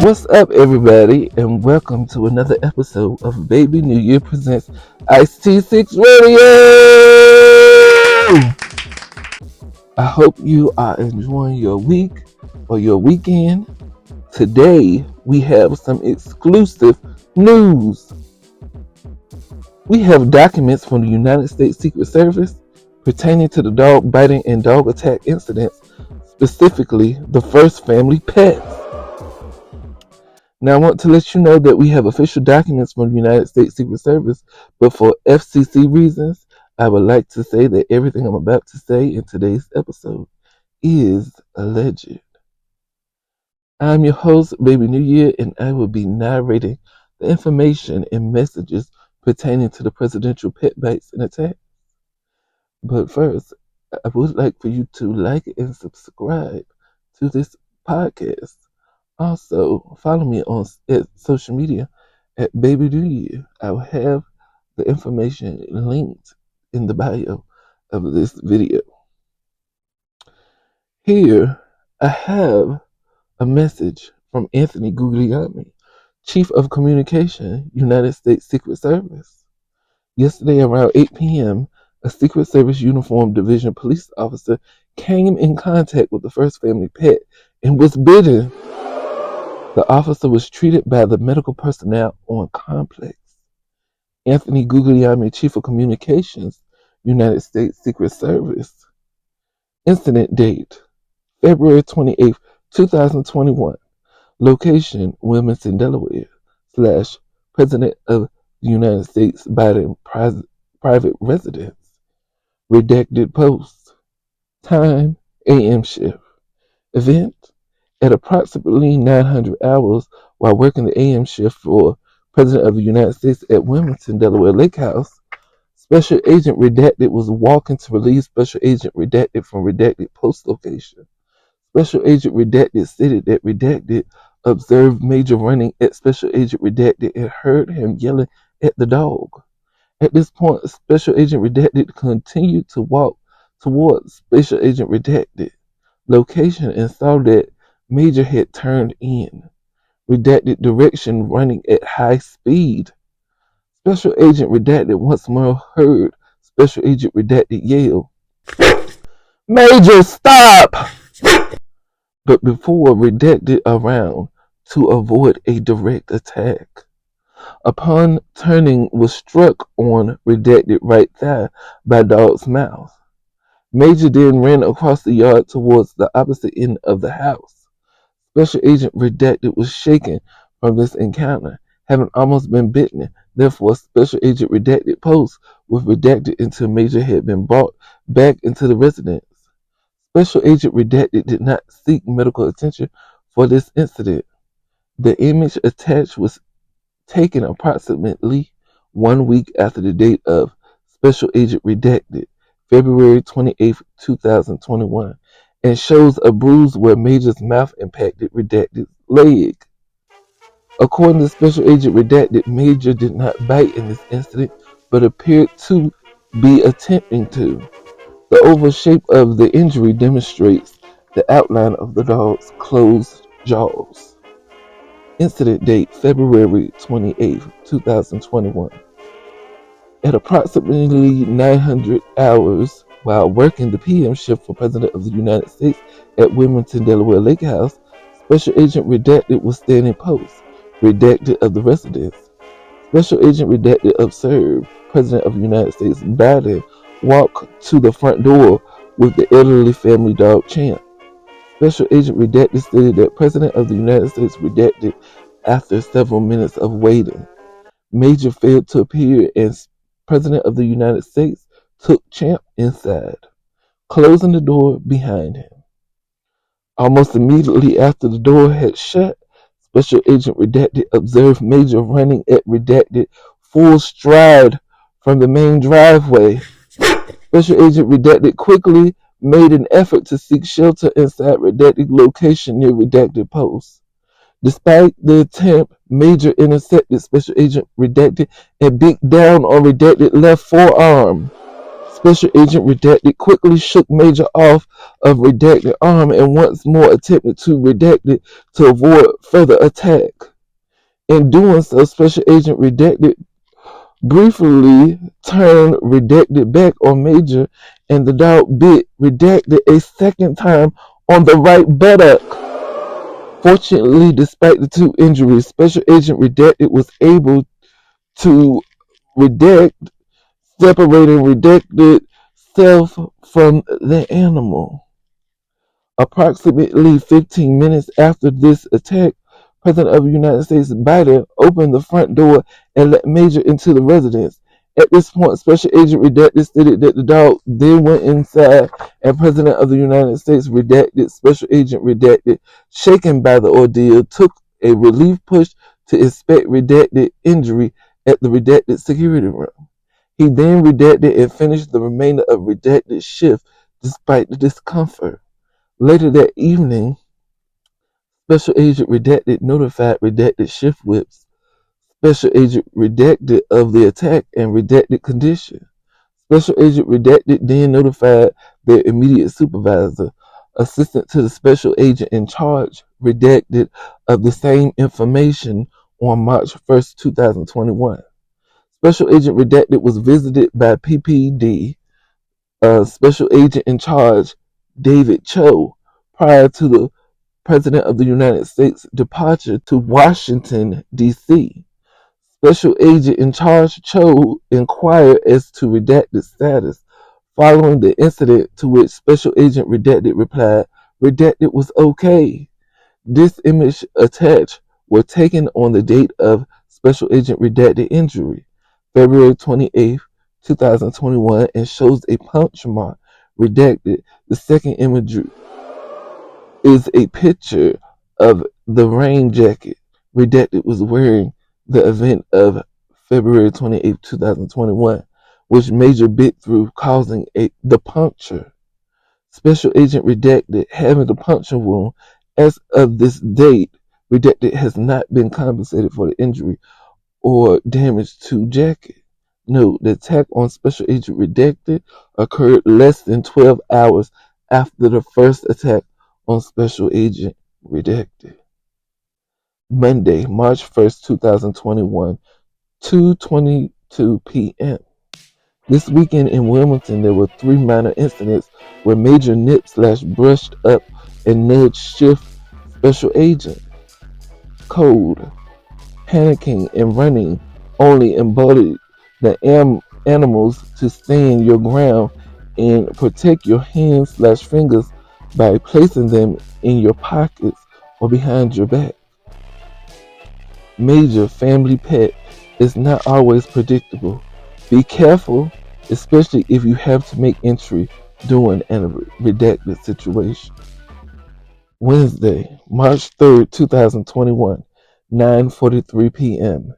What's up, everybody, and welcome to another episode of Bae B New Year presents ICT6 Radio. I hope you are enjoying your week or your weekend. Today, we have some exclusive news. We have documents from the United States Secret Service pertaining to the dog biting and dog attack incidents, specifically the first family pets. Now, I want to let you know that we have official documents from the United States Secret Service, but for FCC reasons, I would like to say that everything I'm about to say in today's episode is alleged. I'm your host, Bae B New Year, and I will be narrating the information and messages pertaining to the presidential pet bites and attacks. But first, I would like for you to like and subscribe to this podcast. Also, follow me on social media at Bae B New Year. I will have the information linked in the bio of this video. Here, I have a message from Anthony Guglielmi, Chief of Communication, United States Secret Service. Yesterday around 8 p.m., a Secret Service Uniformed Division police officer came in contact with the first family pet and was bitten. The officer was treated by the medical personnel on complex. Anthony Guglielmi, Chief of Communications, United States Secret Service. Incident date, February 28, 2021. Location, Wilmington, Delaware. / President of the United States Biden private residence. Redacted post. Time, AM shift. Event, at approximately 900 hours while working the AM shift for President of the United States at Wilmington, Delaware Lake House, Special Agent Redacted was walking to relieve Special Agent Redacted from Redacted post location. Special Agent Redacted stated that Redacted observed Major running at Special Agent Redacted and heard him yelling at the dog. At this point, Special Agent Redacted continued to walk towards Special Agent Redacted location and saw that Major had turned in. Redacted direction running at high speed. Special Agent Redacted once more heard Special Agent Redacted yell, "Major, stop!" But before Redacted around to avoid a direct attack. Upon turning, was struck on Redacted right thigh by dog's mouth. Major then ran across the yard towards the opposite end of the house. Special Agent Redacted was shaken from this encounter, having almost been bitten. Therefore, Special Agent Redacted post with Redacted until Major had been brought back into the residence. Special Agent Redacted did not seek medical attention for this incident. The image attached was taken approximately 1 week after the date of Special Agent Redacted, February 28, 2021. And shows a bruise where Major's mouth impacted Redacted's leg. According to Special Agent Redacted, Major did not bite in this incident, but appeared to be attempting to. The oval shape of the injury demonstrates the outline of the dog's closed jaws. Incident date, February 28, 2021. At approximately 900 hours, while working the PM shift for President of the United States at Wilmington, Delaware Lake House, Special Agent Redacted was standing post, Redacted of the residence. Special Agent Redacted observed President of the United States Biden walk to the front door with the elderly family dog Champ. Special Agent Redacted stated that President of the United States Redacted after several minutes of waiting. Major failed to appear and President of the United States took Champ inside, closing the door behind him. Almost immediately after the door had shut, Special Agent Redacted observed Major running at Redacted full stride from the main driveway. Special Agent Redacted quickly made an effort to seek shelter inside Redacted location near Redacted post. Despite the attempt, Major intercepted Special Agent Redacted and beat down on Redacted left forearm. Special Agent Redacted quickly shook Major off of Redacted arm and once more attempted to Redacted to avoid further attack. In doing so, Special Agent Redacted briefly turned Redacted back on Major, and the dog bit Redacted a second time on the right buttock. Fortunately, despite the two injuries, Special Agent Redacted was able to redact, separating Redacted self from the animal. Approximately 15 minutes after this attack, President of the United States Biden opened the front door and let Major into the residence. At this point, Special Agent Redacted stated that the dog then went inside, and President of the United States Redacted, Special Agent Redacted, shaken by the ordeal, took a relief push to inspect Redacted injury at the Redacted security room. He then redacted and finished the remainder of Redacted shift despite the discomfort. Later that evening, Special Agent Redacted notified Redacted shift whips, Special Agent Redacted of the attack and Redacted condition. Special Agent Redacted then notified their immediate supervisor, assistant to the Special Agent in charge, Redacted, of the same information on March 1st, 2021. Special Agent Redacted was visited by PPD, Special Agent in charge, David Cho, prior to the President of the United States' departure to Washington, D.C. Special Agent in charge Cho inquired as to Redacted status following the incident, to which Special Agent Redacted replied, Redacted was okay. This image attached were taken on the date of Special Agent Redacted injury, February 28, 2021, and shows a punch mark. Redacted. The second image is a picture of the rain jacket Redacted was wearing the event of February 28, 2021, which Major bit through, causing the puncture. Special Agent Redacted having the puncture wound. As of this date, Redacted has not been compensated for the injury or damage to jacket. Note, the attack on Special Agent Redacted occurred less than 12 hours after the first attack on Special Agent Redacted. Monday, March 1st, 2021, 2:22 p.m. This weekend in Wilmington, there were 3 minor incidents where Major nipped/brushed up and nudged shift Special Agent. Code. Panicking and running only embodied the animals to stand your ground and protect your hands/fingers by placing them in your pockets or behind your back. Major family pet is not always predictable. Be careful, especially if you have to make entry during a redacted situation. Wednesday, March 3rd, 2021, 9:43 p.m.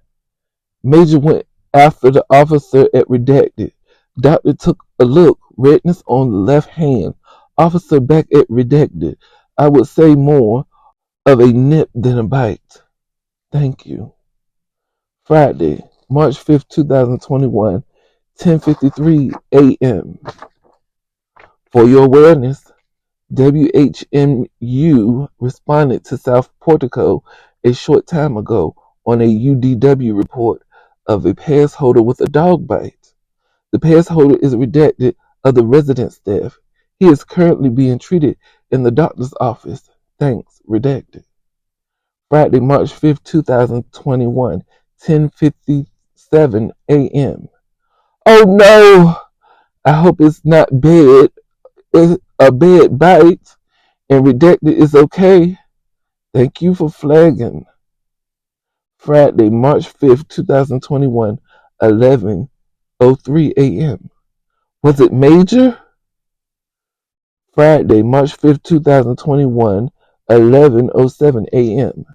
Major went after the officer at Redacted. Doctor took a look, redness on the left hand. Officer back at Redacted. I would say more of a nip than a bite. Thank you. Friday, March 5th, 2021, 10:53 a.m. For your awareness, WHMU responded to South Portico a short time ago on a UDW report of a pass holder with a dog bite. The pass holder is Redacted of the resident staff. He is currently being treated in the doctor's office. Thanks, Redacted. Friday, March 5th, 2021, 10:57 a.m. Oh no! I hope it's not bad. It's a bad bite, and Redacted is okay. Thank you for flagging. Friday, March 5th, 2021, 11:03 a.m. Was it Major? Friday, March 5th, 2021, 11:07 a.m.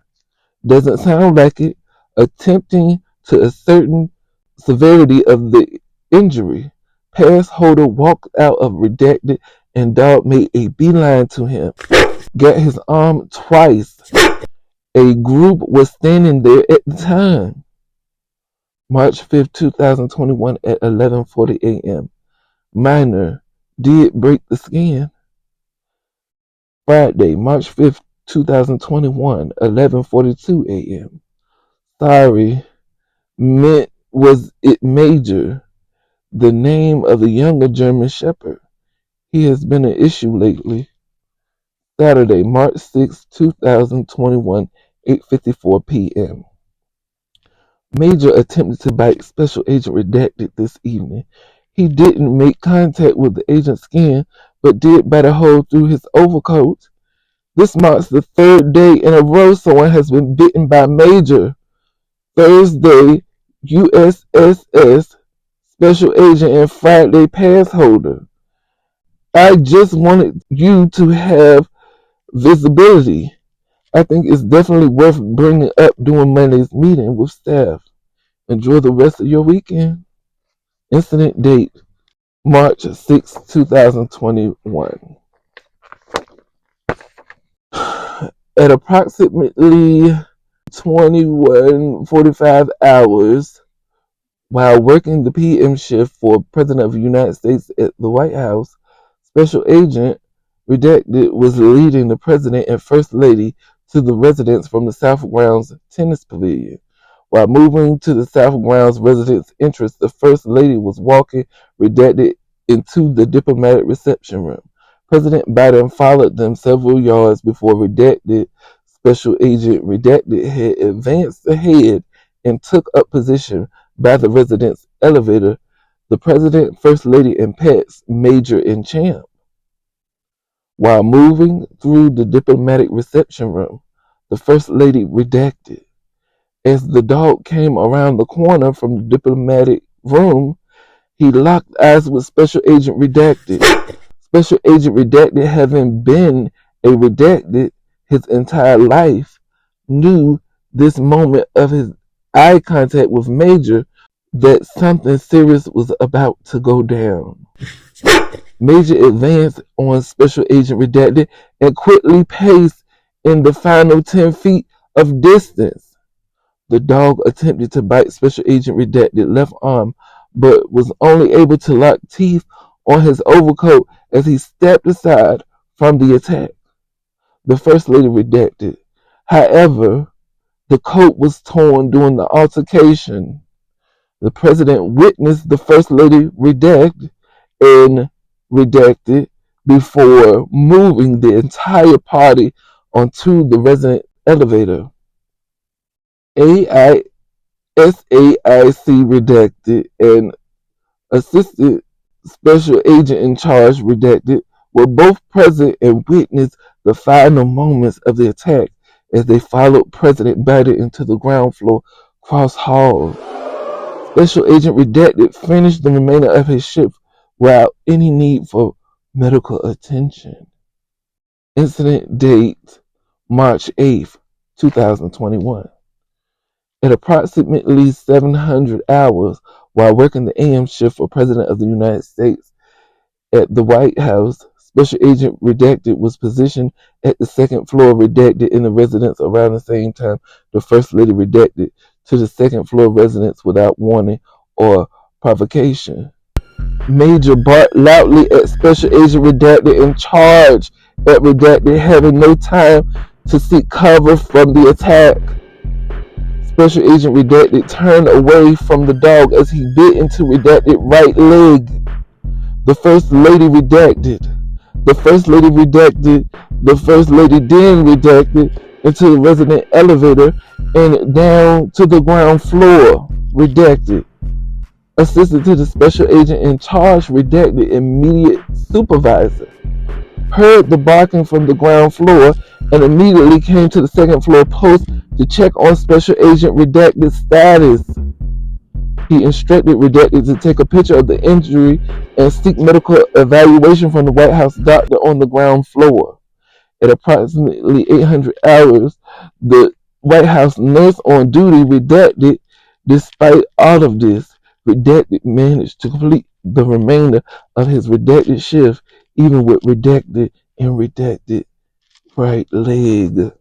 Doesn't sound like it. Attempting to ascertain severity of the injury, pass holder walked out of Redacted and dog made a beeline to him. Got his arm twice. A group was standing there at the time. March 5th, 2021 at 11:40 a.m. minor did break the skin. Friday, March 5th, 2021, 11:42 a.m. Sorry, meant was it Major, the name of the younger German Shepherd. He has been an issue lately. Saturday, March 6, 2021, 8:54 p.m. Major attempted to bite Special Agent Redacted this evening. He didn't make contact with the agent's skin, but did bite a hole through his overcoat. This marks the third day in a row someone has been bitten by Major. Thursday, USSS Special Agent and Friday Pass Holder. I just wanted you to have visibility. I think it's definitely worth bringing up during Monday's meeting with staff. Enjoy the rest of your weekend. Incident date, March 6, 2021. At approximately 21:45 hours, while working the PM shift for President of the United States at the White House, Special Agent Redacted was leading the President and First Lady to the residence from the South Grounds Tennis Pavilion. While moving to the South Grounds residence entrance, the First Lady was walking Redacted into the diplomatic reception room. President Biden followed them several yards before Redacted. Special Agent Redacted had advanced ahead and took up position by the residence elevator. The President, First Lady, and pets, Major and Champ. While moving through the diplomatic reception room, the First Lady Redacted. As the dog came around the corner from the diplomatic room, he locked eyes with Special Agent Redacted. Special Agent Redacted, having been a redacted his entire life, knew this moment of his eye contact with Major that something serious was about to go down. Major advanced on Special Agent Redacted and quickly paced in the final 10 feet of distance. The dog attempted to bite Special Agent Redacted left arm, but was only able to lock teeth on his overcoat as he stepped aside from the attack. The First Lady Redacted. However, the coat was torn during the altercation. The President witnessed the First Lady Redacted and Redacted before moving the entire party onto the resident elevator. AISAIC Redacted and Assistant Special Agent in Charge Redacted were both present and witnessed the final moments of the attack as they followed President Biden into the ground floor cross hall. Special Agent Redacted finished the remainder of his shift without any need for medical attention. Incident date, March 8th, 2021. At approximately 700 hours, while working the AM shift for President of the United States at the White House, Special Agent Redacted was positioned at the second floor Redacted in the residence around the same time the First Lady Redacted to the second floor residence without warning or provocation. Major barked loudly at Special Agent Redacted in charge at Redacted, having no time to seek cover from the attack. Special Agent Redacted turned away from the dog as he bit into Redacted right leg. The First Lady Redacted. The First Lady Redacted. The First Lady then Redacted into the resident elevator and down to the ground floor. Redacted. Assistant to the Special Agent in Charge Redacted immediate supervisor heard the barking from the ground floor and immediately came to the second floor post to check on Special Agent Redacted's status. He instructed Redacted to take a picture of the injury and seek medical evaluation from the White House doctor on the ground floor. At approximately 800 hours, the White House nurse on duty Redacted. Despite all of this, Redacted managed to complete the remainder of his Redacted shift, even with Redacted and Redacted right leg.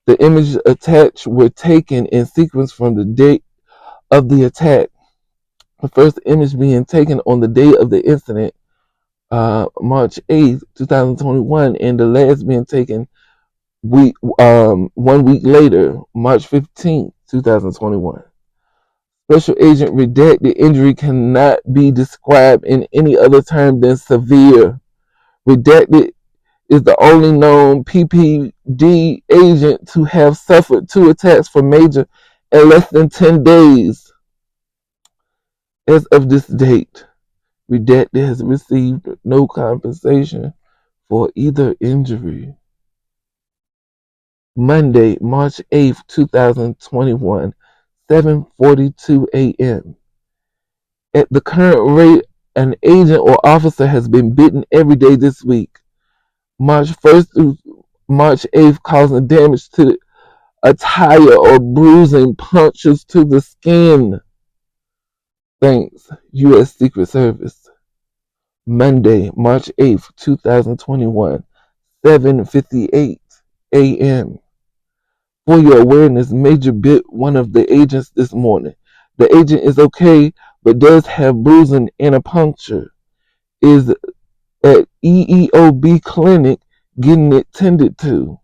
The images attached were taken in sequence from the date of the attack. The first image being taken on the day of the incident, March 8th, 2021, and the last being taken 1 week later, March 15th, 2021. Special Agent redacted injury cannot be described in any other term than severe. Redacted is the only known PPD agent to have suffered 2 attacks from Major in less than 10 days. As of this date, Redacted has received no compensation for either injury. Monday, March 8th, 2021, 7:42 a.m. At the current rate, an agent or officer has been bitten every day this week. March 1st through March 8th, causing damage to a tire or bruising, punctures to the skin. Thanks, U.S. Secret Service. Monday, March 8th, 2021, 7:58 a.m. For your awareness, Major bit one of the agents this morning. The agent is okay, but does have bruising and a puncture. Is at EEOB clinic getting it tended to.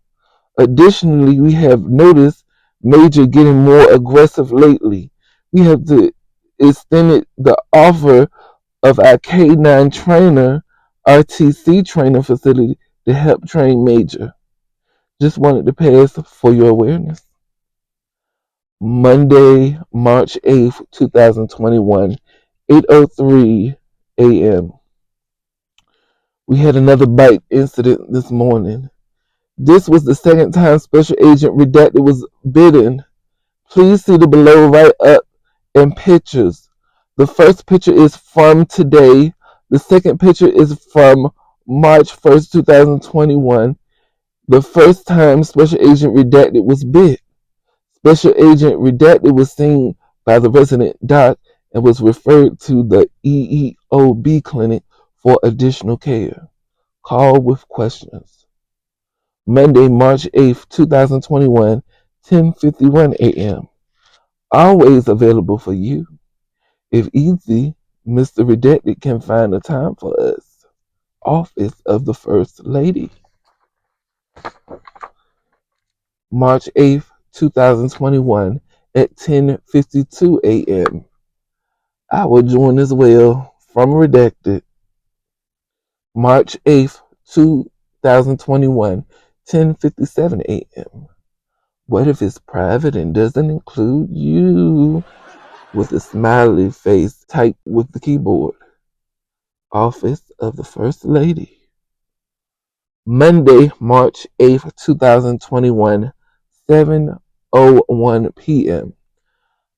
Additionally, we have noticed Major getting more aggressive lately. We have extended the offer of our K9 trainer, RTC training facility to help train Major. Just wanted to pass for your awareness. Monday, March 8th, 2021, 8:03 a.m. We had another bite incident this morning. This was the second time Special Agent Redacted was bitten. Please see the below write up and pictures. The first picture is from today. The second picture is from March 1st, 2021. The first time Special Agent Redacted was bit. Special Agent Redacted was seen by the resident doc and was referred to the EEOB clinic for additional care. Call with questions. Monday, March 8th, 2021, 10:51 a.m. Always available for you. If easy, Mr. Redacted can find a time for us. Office of the First Lady. March 8th, 2021 at 10:52 a.m. I will join as well from Redacted. March 8th, 2021, 10:57 a.m. What if it's private and doesn't include you? With a smiley face typed with the keyboard. Office of the First Lady. Monday, March 8th, 2021, 7:01 p.m.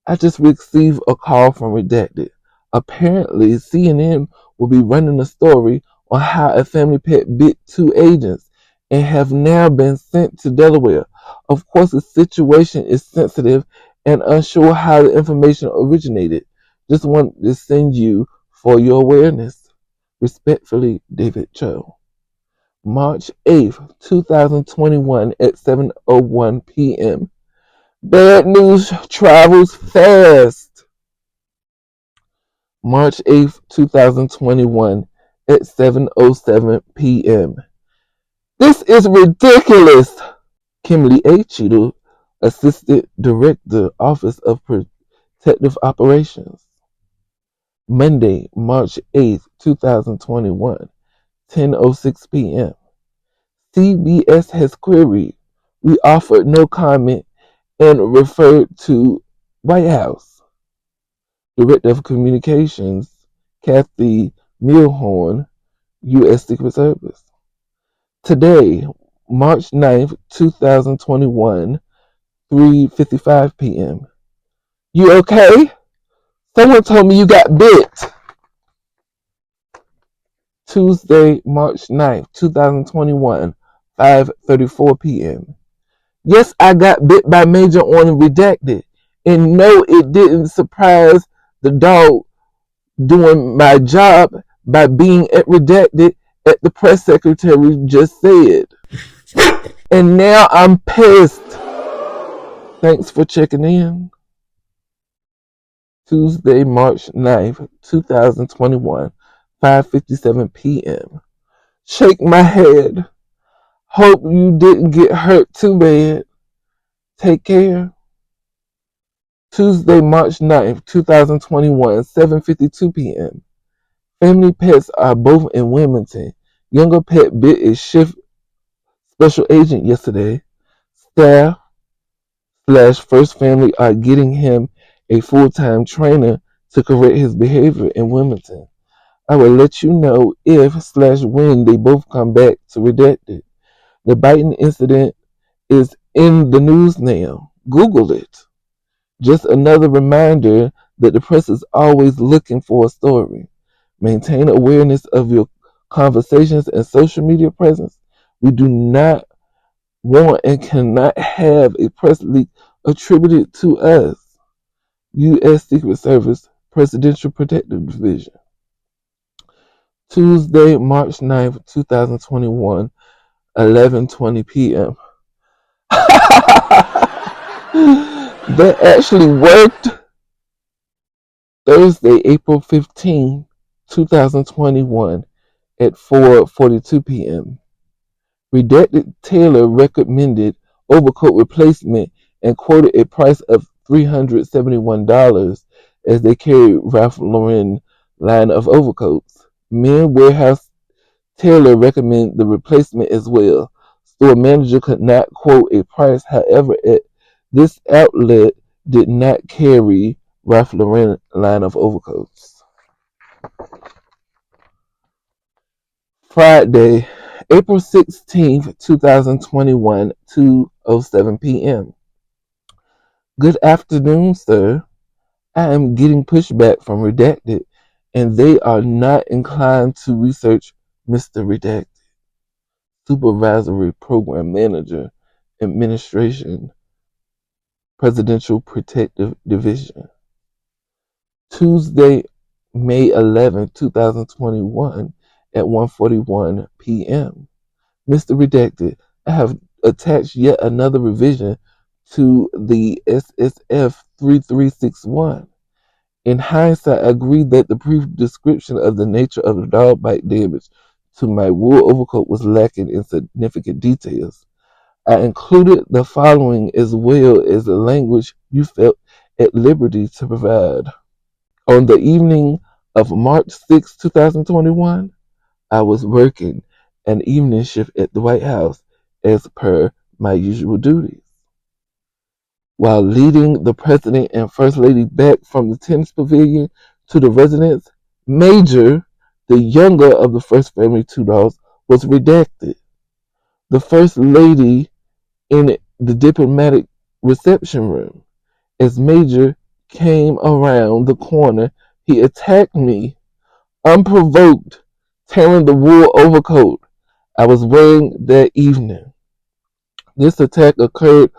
I just received a call from Redacted. Apparently, CNN will be running a story on how a family pet bit 2 agents and have now been sent to Delaware. Of course, the situation is sensitive and unsure how the information originated. Just wanted to send you for your awareness. Respectfully, David Cho. March 8th, 2021 at 7:01 p.m. Bad news travels fast. March 8th, 2021 at 7:07 p.m. This is ridiculous. Kimberly A. Cheadle, Assistant Director, Office of Protective Operations. Monday, March 8th, 2021, 10:06 p.m. CBS has queried. We offered no comment and referred to White House. Director of Communications, Kathy Milhorn, U.S. Secret Service. Today, March 9th, 2021, 3:55 p.m. You okay? Someone told me you got bit. Tuesday, March 9th, 2021, 5:34 p.m. Yes, I got bit by Major on Redacted. And no, it didn't surprise the dog doing my job by being at Redacted at the press secretary just said. And now I'm pissed. Thanks for checking in. Tuesday, March 9th, 2021, 5:57 p.m. Shake my head. Hope you didn't get hurt too bad. Take care. Tuesday, March 9th, 2021, 7:52 p.m. Family pets are both in Wilmington. Younger pet bit a shift special agent yesterday. Staff / first family are getting him a full-time trainer to correct his behavior in Wilmington. I will let you know if / when they both come back to redacted. The Biden incident is in the news now. Google it. Just another reminder that the press is always looking for a story. Maintain awareness of your conversations and social media presence. We do not want and cannot have a press leak attributed to us. U.S. Secret Service Presidential Protective Division. Tuesday, March 9th, 2021, 11:20 p.m. That actually worked. Thursday, April 15, 2021 at 4:42 p.m. Redacted Taylor recommended overcoat replacement and quoted a price of $371 as they carried Ralph Lauren line of overcoats. Men Warehouse Taylor recommended the replacement as well. Store manager could not quote a price, however, this outlet did not carry Ralph Lauren line of overcoats. Friday, April 16th, 2021, 2:07 p.m. Good afternoon, sir. I am getting pushback from Redacted, and they are not inclined to research Mr. Redacted. Supervisory Program Manager, Administration, Presidential Protective Division. Tuesday, May 11th, 2021 at 1:41 p.m. Mr. Redacted, I have attached yet another revision to the SSF 3361. In hindsight, I agree that the brief description of the nature of the dog bite damage to my wool overcoat was lacking in significant details. I included the following as well as the language you felt at liberty to provide. On the evening of March 6, 2021, I was working an evening shift at the White House as per my usual duties. While leading the President and First Lady back from the tennis pavilion to the residence, Major, the younger of the first family two dogs, was redacted. The First Lady in the diplomatic reception room. As Major came around the corner, he attacked me, unprovoked, tearing the wool overcoat I was wearing that evening. This attack occurred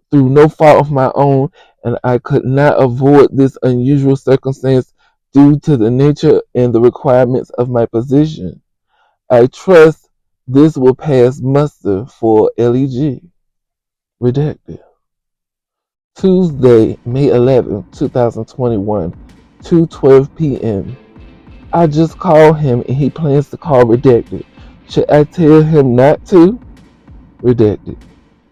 through no fault of my own, and I could not avoid this unusual circumstance due to the nature and the requirements of my position. I trust this will pass muster for LEG. Redacted. Tuesday, May 11th, 2021, 2:12 p.m. I just called him and he plans to call Redacted. Should I tell him not to? Redacted.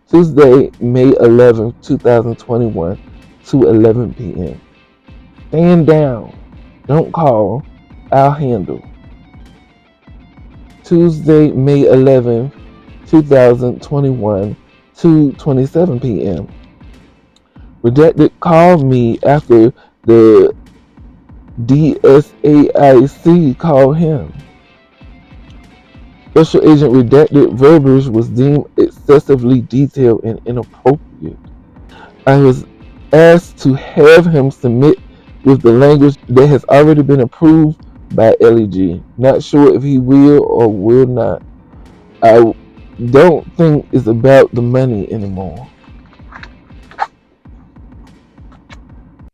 Tuesday, May 11th, 2021, 2:11 p.m. Stand down. Don't call. I'll handle. Tuesday, May 11th, 2021, 2:27 p.m. Redacted called me after the DSAIC called him. Special Agent Redacted verbiage was deemed excessively detailed and inappropriate. I was asked to have him submit with the language that has already been approved by LEG. Not sure if he will or will not. I don't think it's about the money anymore.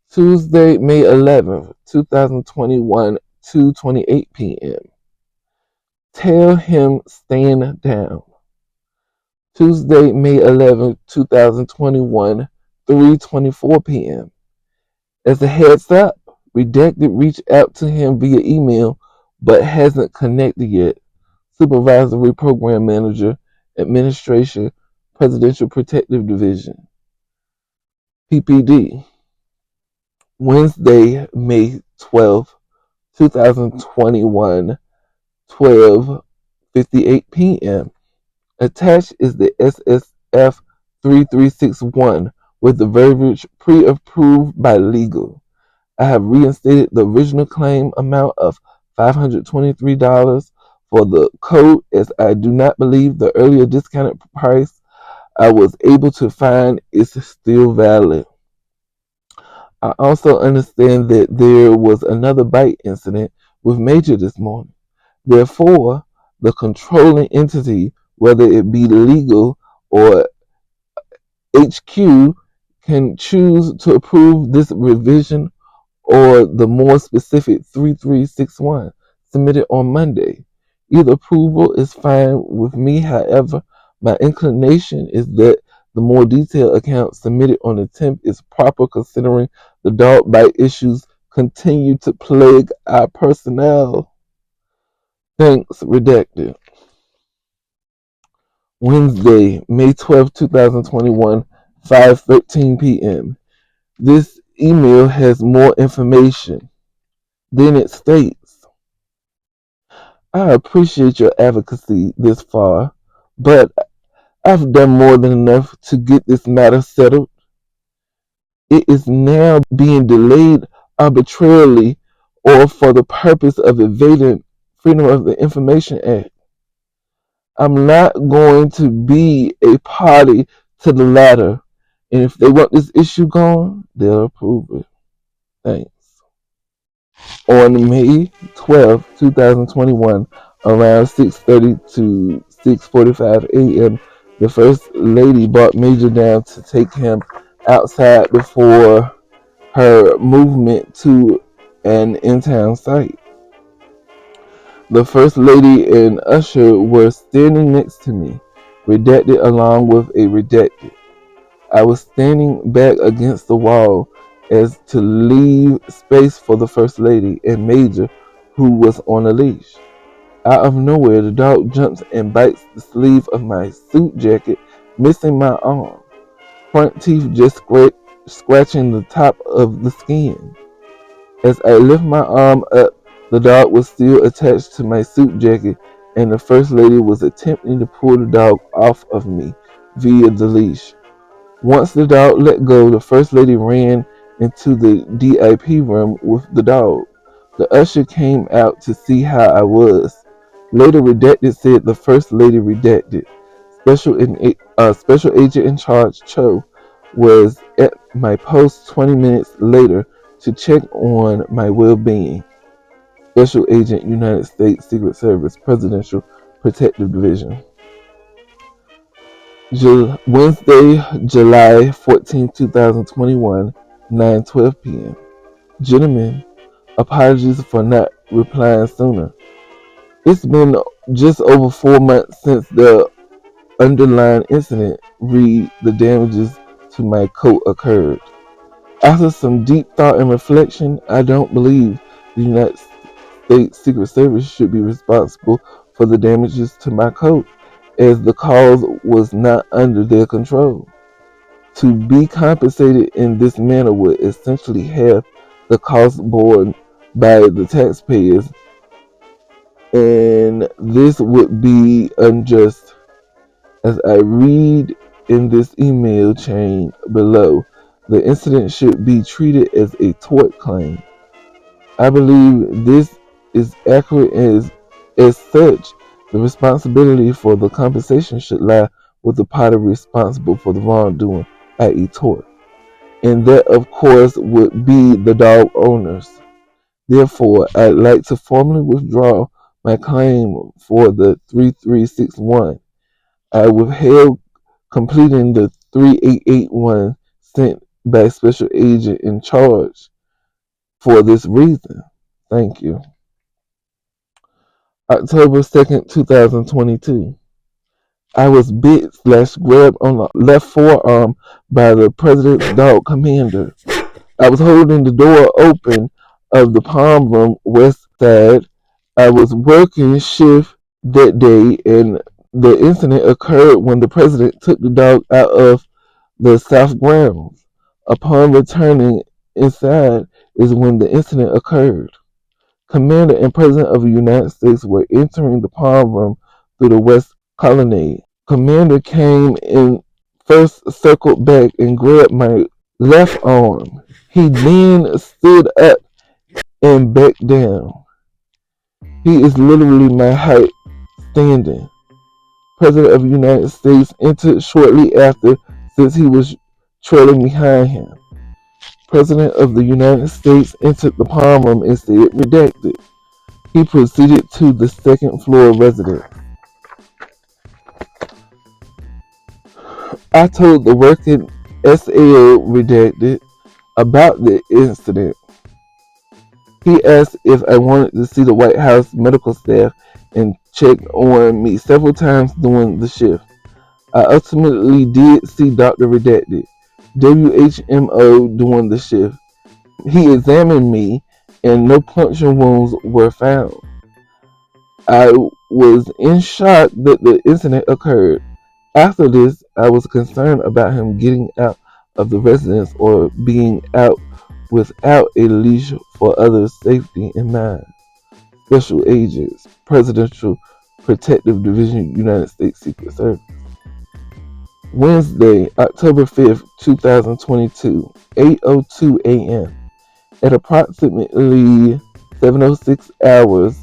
Tuesday, May 11th, 2021, 2:28 p.m. Tell him stand down. Tuesday, May 11th, 2021, 3:24 p.m. As a heads up, Redacted reached out to him via email but hasn't connected yet. Supervisory Program Manager, Administration, Presidential Protective Division. PPD. Wednesday, May 12th, 2021, 12:58 p.m. Attached is the SSF 3361 with the verbiage pre-approved by legal. I have reinstated the original claim amount of $523 for the code as I do not believe the earlier discounted price I was able to find is still valid. I also understand that there was another bite incident with Major this morning. Therefore, the controlling entity, whether it be legal or HQ, can choose to approve this revision or the more specific 3361 submitted on Monday. Either approval is fine with me. However, my inclination is that the more detailed account submitted on the 10th is proper considering the dog bite issues continue to plague our personnel. Thanks, Redacted. Wednesday, May 12, 2021, 5:13 p.m. This email has more information. Then it states, I appreciate your advocacy this far, but I've done more than enough to get this matter settled. It is now being delayed arbitrarily or for the purpose of evading Freedom of the Information Act. I'm not going to be a party to the latter, and if they want this issue gone, they'll approve it. Thanks. On May 12, 2021, around 6:30 to 6:45 a.m., the First Lady brought Major down to take him outside before her movement to an in-town site. The First Lady and Usher were standing next to me, Redacted along with a Redacted. I was standing back against the wall as to leave space for the First Lady and Major, who was on a leash. Out of nowhere, the dog jumps and bites the sleeve of my suit jacket, missing my arm. Front teeth just scratching the top of the skin. As I lift my arm up, the dog was still attached to my suit jacket, and the First Lady was attempting to pull the dog off of me via the leash. Once the dog let go, the First Lady ran into the DIP room with the dog. The usher came out to see how I was. Later, Redacted said the First Lady Redacted. Special Agent in Charge Cho was at my post 20 minutes later to check on my well-being. Special Agent, United States Secret Service, Presidential Protective Division. Wednesday, July 14, 2021, 9:12 p.m. Gentlemen, apologies for not replying sooner. It's been just over 4 months since the underlying incident, read the damages to my coat occurred. After some deep thought and reflection, I don't believe the United States Secret Service should be responsible for the damages to my coat, as the cause was not under their control. To be compensated in this manner would essentially have the cost borne by the taxpayers, and this would be unjust. As I read in this email chain below, the incident should be treated as a tort claim. I believe this is accurate as such. The responsibility for the compensation should lie with the party responsible for the wrongdoing, i.e. tort. And that, of course, would be the dog owners. Therefore, I'd like to formally withdraw my claim for the 3361. I withheld completing the 3881 sent by Special Agent in Charge for this reason. Thank you. October 2nd, 2022. I was bit/grabbed on the left forearm by the president's dog, Comander. I was holding the door open of the palm room west side. I was working shift that day, and the incident occurred when the president took the dog out of the south grounds. Upon returning inside is when the incident occurred. Commander and President of the United States were entering the palm room through the west colonnade. Commander came and first circled back and grabbed my left arm. He then stood up and backed down. He is literally my height standing. President of the United States entered shortly after since he was trailing behind him. President of the United States entered the palm room and said, redacted. He proceeded to the second floor residence. I told the working SL redacted about the incident. He asked if I wanted to see the White House medical staff and checked on me several times during the shift. I ultimately did see Dr. Redacted, WHMO, during the shift. He examined me and no puncture wounds were found. I was in shock that the incident occurred. After this, I was concerned about him getting out of the residence or being out without a leash for others' safety in mind. Special Agents, Presidential Protective Division, United States Secret Service. Wednesday, October 5th, 2022, 8:02 a.m. At approximately 7:06 hours,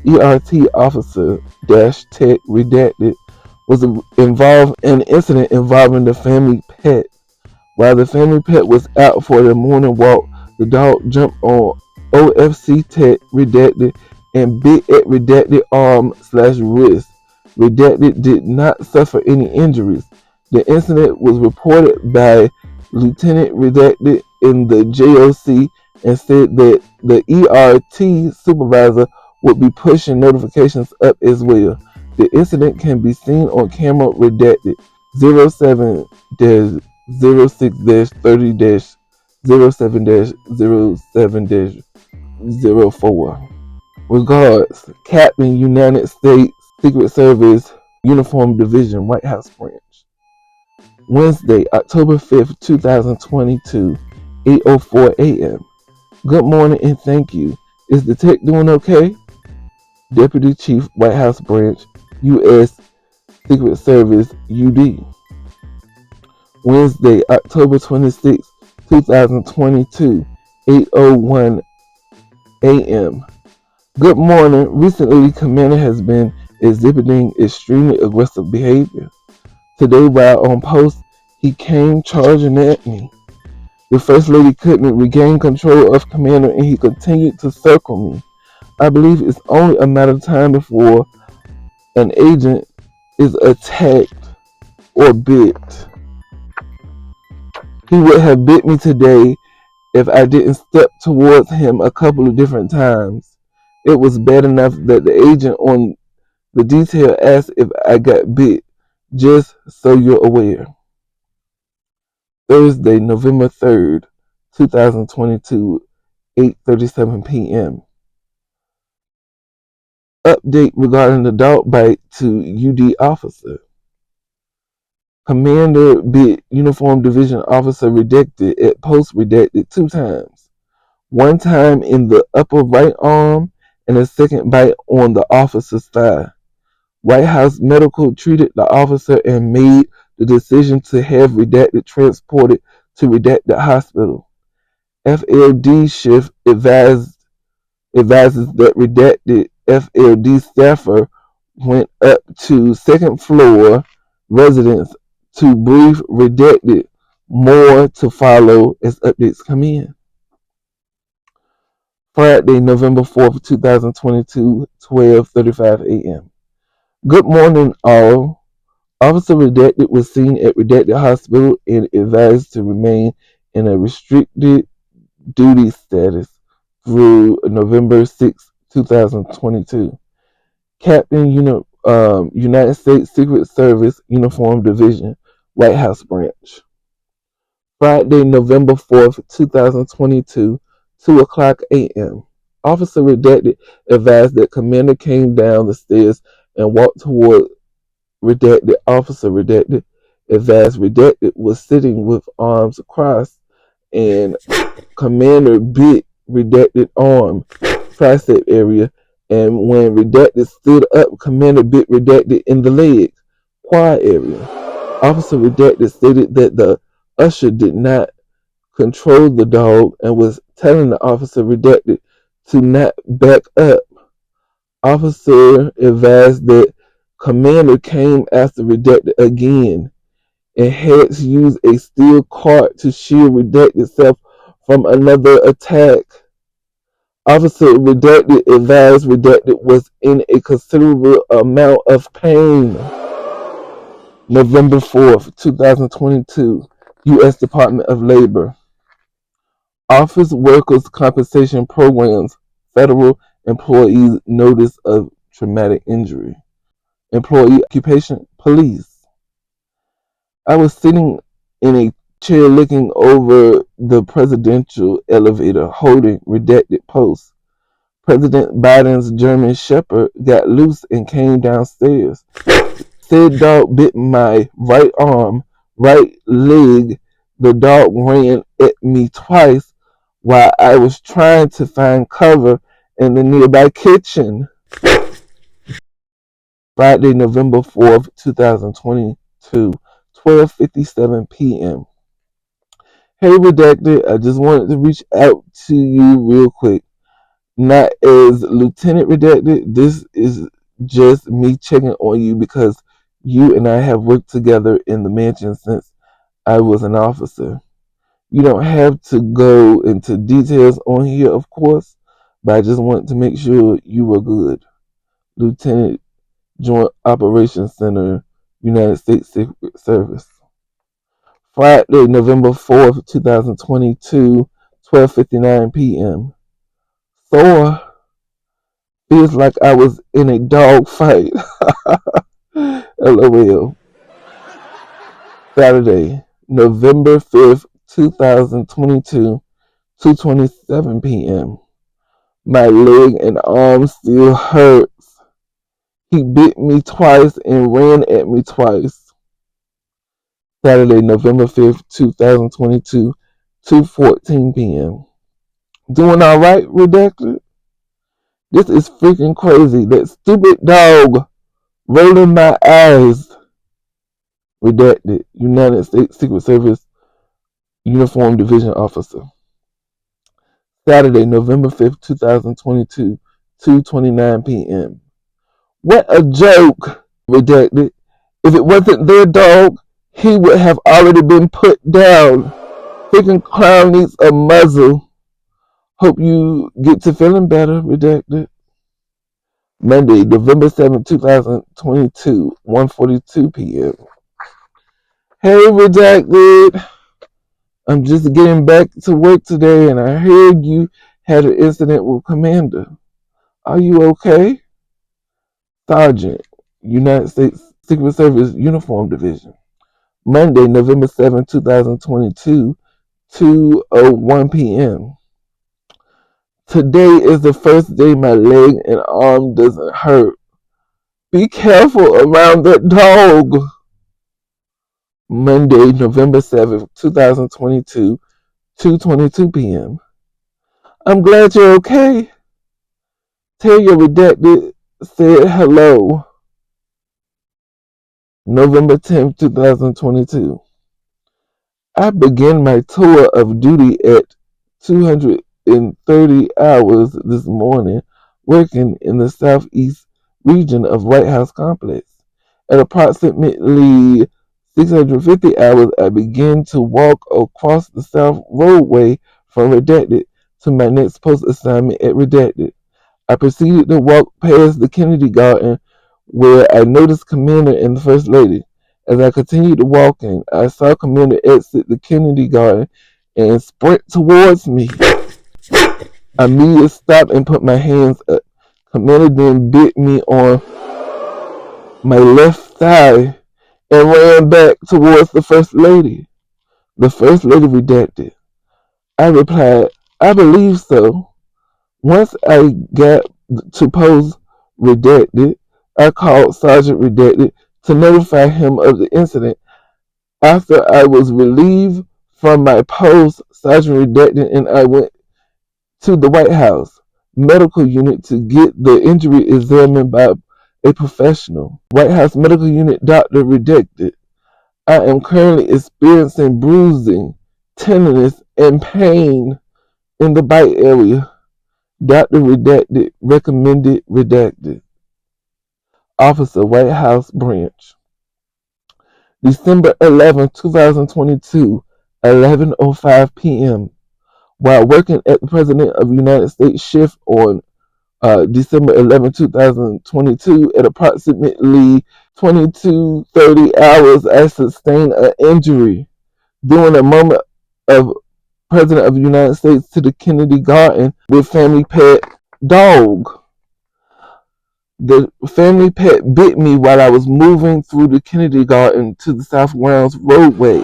ERT officer Tech Redacted was involved in an incident involving the family pet. While the family pet was out for their morning walk, the dog jumped on OFC Tech Redacted and bit at Redacted arm/wrist. Redacted did not suffer any injuries. The incident was reported by Lieutenant Redacted in the JOC and said that the ERT supervisor would be pushing notifications up as well. The incident can be seen on camera. Redacted 07-06-30-07-07-04. Regards, Captain, United States Secret Service, Uniform Division, White House Branch. Wednesday, October 5th, 2022, 8:04 a.m. Good morning and thank you. Is the tech doing okay? Deputy Chief, White House Branch, U.S. Secret Service, UD. Wednesday, October 26th, 2022, 8:01 a.m. Good morning. Recently, Commander has been exhibiting extremely aggressive behavior. Today, while on post, he came charging at me. The First Lady couldn't regain control of Commander and he continued to circle me. I believe it's only a matter of time before an agent is attacked or bit. He would have bit me today if I didn't step towards him a couple of different times. It was bad enough that the agent on the detail asked if I got bit, just so you're aware. Thursday, November 3rd, 2022, 8:37 p.m. Update regarding the dog bite to UD officer. Commander bit Uniform Division officer redacted at post redacted 2 times. One time in the upper right arm and a second bite on the officer's thigh. White House Medical treated the officer and made the decision to have redacted transported to redacted hospital. FLD shift advises that redacted FLD staffer went up to second floor residence to brief redacted. More to follow as updates come in. Friday, November 4th, 2022, 12:35 a.m. Good morning, all. Officer Redacted was seen at Redacted Hospital and advised to remain in a restricted duty status through November 6, 2022. Captain, United States Secret Service, Uniform Division, White House Branch. Friday, November 4th, 2022, 2 o'clock a.m. Officer Redacted advised that Commander came down the stairs and walked toward Redacted. Officer Redacted advised Redacted was sitting with arms crossed and Commander bit Redacted arm, tricep area, and when Redacted stood up, Commander bit Redacted in the leg, quad area. Officer Redacted stated that the usher did not control the dog and was telling the officer Redacted to not back up. Officer advised that Commander came after Redacted again and had to use a steel cart to shield Redacted self from another attack. Officer Redacted advised Redacted was in a considerable amount of pain. November 4th, 2022, U.S. Department of Labor. Office Workers' Compensation Programs, Federal Employees Notice of Traumatic Injury. Employee Occupation, Police. I was sitting in a chair looking over the presidential elevator holding Redacted post. President Biden's German Shepherd got loose and came downstairs. Said dog bit my right arm, right leg. The dog ran at me twice while I was trying to find cover in the nearby kitchen. Friday, November 4th, 2022, 12:57 p.m. Hey, Redacted, I just wanted to reach out to you real quick. Not as Lieutenant Redacted, this is just me checking on you because you and I have worked together in the mansion since I was an officer. You don't have to go into details on here, of course, but I just want to make sure you were good. Lieutenant, Joint Operations Center, United States Secret Service. Friday, November 4th, 2022, 12:59 p.m. Thor feels like I was in a dog fight. LOL. Saturday, November 5th, 2022, 2:27 p.m. My leg and arm still hurts. He bit me twice and ran at me twice. Saturday, November 5th, 2022, 2:14 p.m. Doing alright, Redacted? This is freaking crazy. That stupid dog rolling my eyes. Redacted, United States Secret Service Uniform Division Officer. Saturday, November 5th, 2022, 2:29 p.m. What a joke, Redacted. If it wasn't their dog, he would have already been put down. Freaking clown needs a muzzle. Hope you get to feeling better, Redacted. Monday, November 7th, 2022, 1:42 p.m. Hey, Redacted. I'm just getting back to work today and I heard you had an incident with Commander. Are you okay? Sergeant, United States Secret Service Uniform Division. Monday, November 7th, 2022, 2:01 p.m. Today is the first day my leg and arm doesn't hurt. Be careful around that dog. Monday, November 7th, 2022, 2:22 p.m. I'm glad you're okay. Tell your Redacted said hello. November 10th, 2022. I began my tour of duty at 230 hours this morning, working in the southeast region of White House Complex. At approximately 650 hours, I began to walk across the south roadway from Redacted to my next post assignment at Redacted. I proceeded to walk past the Kennedy Garden where I noticed Commander and the First Lady. As I continued walking, I saw Commander exit the Kennedy Garden and sprint towards me. I immediately stopped and put my hands up. Commander then bit me on my left thigh and ran back towards the First Lady. The First Lady redacted. I replied, I believe so. Once I got to post redacted, I called Sergeant Redacted to notify him of the incident. After I was relieved from my post, Sergeant Redacted and I went to the White House medical unit to get the injury examined by a professional. White House medical unit doctor Redacted. I am currently experiencing bruising, tenderness, and pain in the bite area. Dr. Redacted recommended redacted. Officer, White House Branch. December 11, 2022, 11:05 p.m. While working at the President of the United States shift on December 11, 2022, at approximately 22:30 hours, I sustained an injury during a moment of President of the United States to the Kennedy Garden with family pet dog. The family pet bit me while I was moving through the Kennedy Garden to the South Grounds roadway.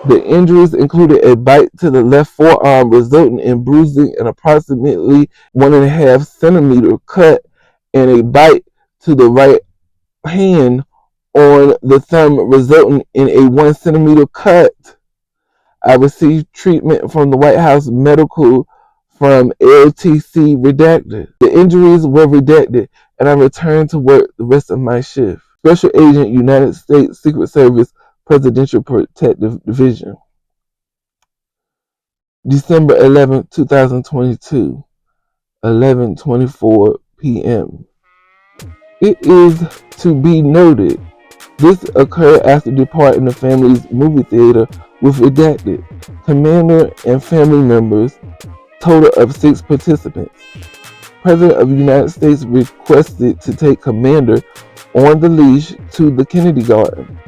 The injuries included a bite to the left forearm resulting in bruising, an approximately 1.5 centimeter cut, and a bite to the right hand on the thumb resulting in a 1 centimeter cut. I received treatment from the White House Medical from LTC redacted. The injuries were redacted, and I returned to work the rest of my shift. Special Agent, United States Secret Service, Presidential Protective Division. December 11, 2022, 11:24 p.m. It is to be noted, this occurred after departing the family's movie theater with redacted. Commander and family members, total of 6 participants. President of the United States requested to take Commander on the leash to the Kennedy Garden.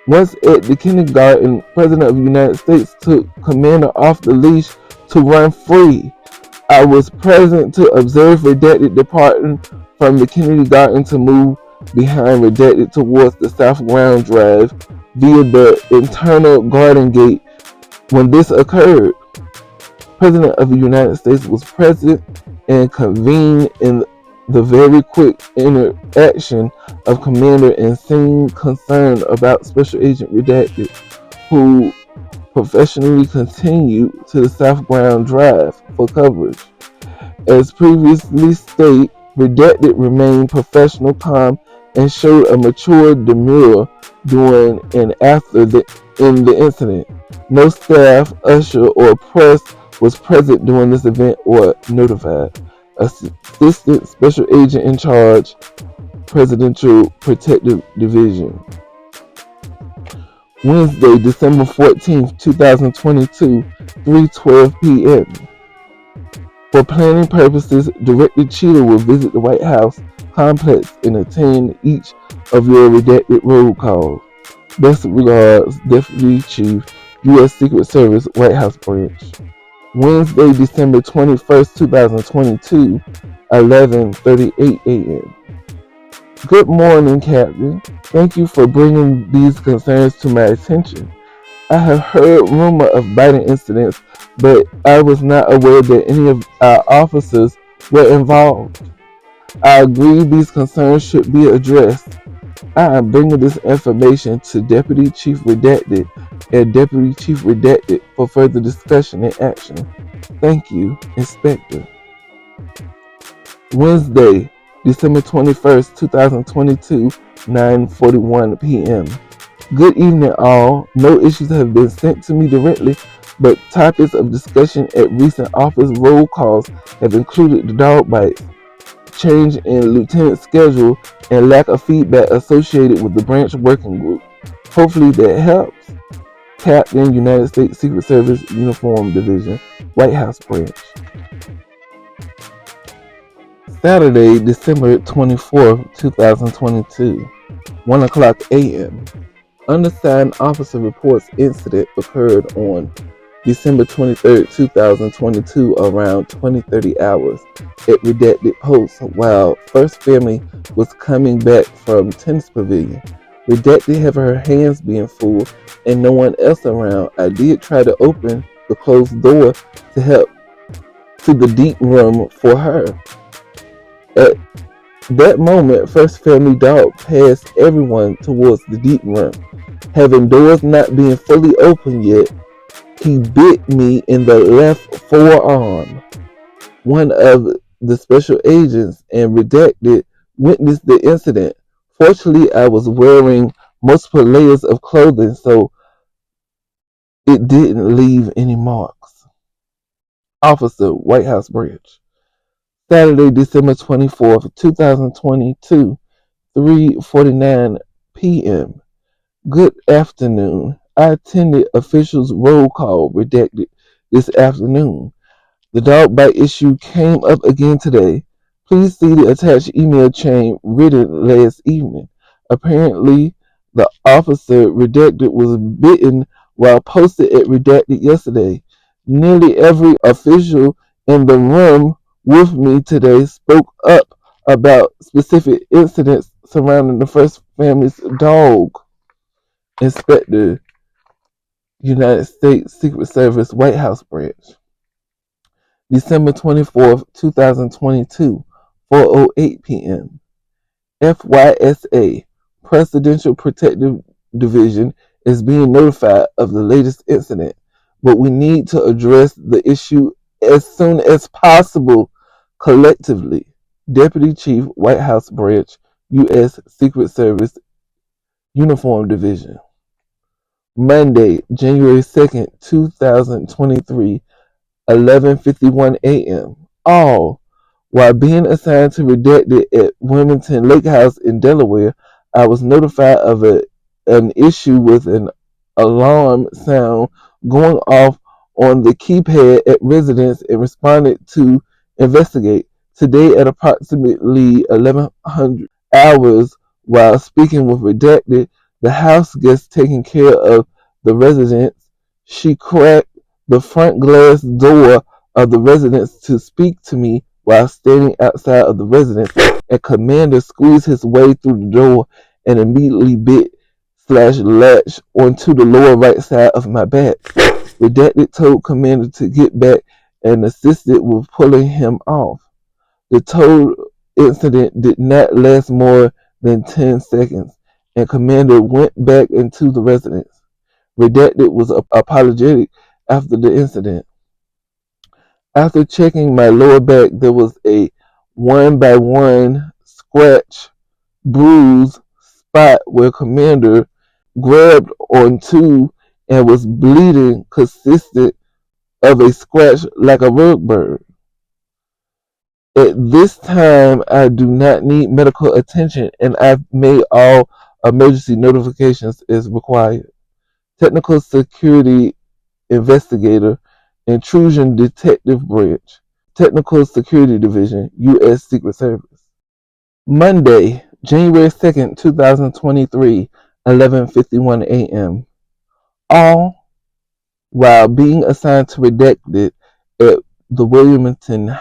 Once at the Kennedy Garden, President of the United States took Commander off the leash to run free. I was present to observe redacted departing from the Kennedy Garden to move behind redacted towards the South Ground Drive via the internal garden gate. When this occurred, President of the United States was present and convened in the very quick interaction of Commander and seemed concerned about Special Agent Redacted, who professionally continued to the South Ground Drive for coverage. As previously stated, Redacted remained professional, calm, and showed a mature demeanor during and after the incident. No staff, usher, or press was present during this event or notified. Assistant Special Agent in Charge, Presidential Protective Division. Wednesday, December 14th, 2022, 3:12 p.m. For planning purposes, Director Cheetah will visit the White House complex and attend each of your redacted roll calls. Best regards, Deputy Chief, U.S. Secret Service, White House Branch. Wednesday, December 21st, 2022, 11:38 a.m. Good morning, Captain. Thank you for bringing these concerns to my attention. I have heard rumor of Biden incidents, but I was not aware that any of our officers were involved. I agree these concerns should be addressed. I am bringing this information to Deputy Chief Redacted and Deputy Chief Redacted for further discussion and action. Thank you, Inspector. Wednesday, December 21st, 2022, 9:41 p.m. Good evening, all. No issues have been sent to me directly, but topics of discussion at recent office roll calls have included the dog bites, change in lieutenant schedule, and lack of feedback associated with the branch working group. Hopefully that helps. Captain, United States Secret Service Uniform Division, White House Branch. Saturday, December 24th, 2022, 1 o'clock a.m. Undersigned officer reports incident occurred on December 23rd, 2022, around 20:30 hours at redacted post while First Family was coming back from tennis pavilion. Redacted have her hands being full and no one else around. I did try to open the closed door to help to the deep room for her. At that moment, First Family Dog passed everyone towards the deep room. Having doors not being fully open yet, he bit me in the left forearm. One of the special agents and Redacted witnessed the incident. Fortunately, I was wearing multiple layers of clothing, so it didn't leave any marks. Officer, White House Bridge. Saturday, December 24th, 2022, 3:49 p.m. Good afternoon. I attended officials' roll call Redacted this afternoon. The dog bite issue came up again today. Please see the attached email chain written last evening. Apparently, the officer Redacted was bitten while posted at Redacted yesterday. Nearly every official in the room with me today spoke up about specific incidents surrounding the First Family's dog. Inspector, United States Secret Service, White House Branch. December 24th, 2022, 4:08 p.m. FYSA, Presidential Protective Division, is being notified of the latest incident, but we need to address the issue as soon as possible collectively. Deputy Chief, White House Branch, U.S. Secret Service, Uniform Division. Monday, January 2nd, 2023, 11:51 a.m. All while being assigned to Redacted at Wilmington Lake House in Delaware, I was notified of an issue with an alarm sound going off on the keypad at residence and responded to investigate. Today at approximately 1100 hours, while speaking with Redacted, the house guest taking care of the residence, she cracked the front glass door of the residence to speak to me while standing outside of the residence, and Comander squeezed his way through the door and immediately bit/latched onto the lower right side of my back. Redacted told Comander to get back and assisted with pulling him off. The total incident did not last more than 10 seconds, and Comander went back into the residence. Redacted was apologetic after the incident. After checking my lower back, there was a 1-by-1 scratch, bruise spot where Comander grabbed onto and was bleeding, consisted of a scratch like a rug burn. At this time, I do not need medical attention, and I've made all emergency notifications as required. Technical Security Investigator, Intrusion Detective Branch, Technical Security Division, U.S. Secret Service. Monday, January 2nd, 2023, 11:51 a.m. All while being assigned to Redacted at the Wilmington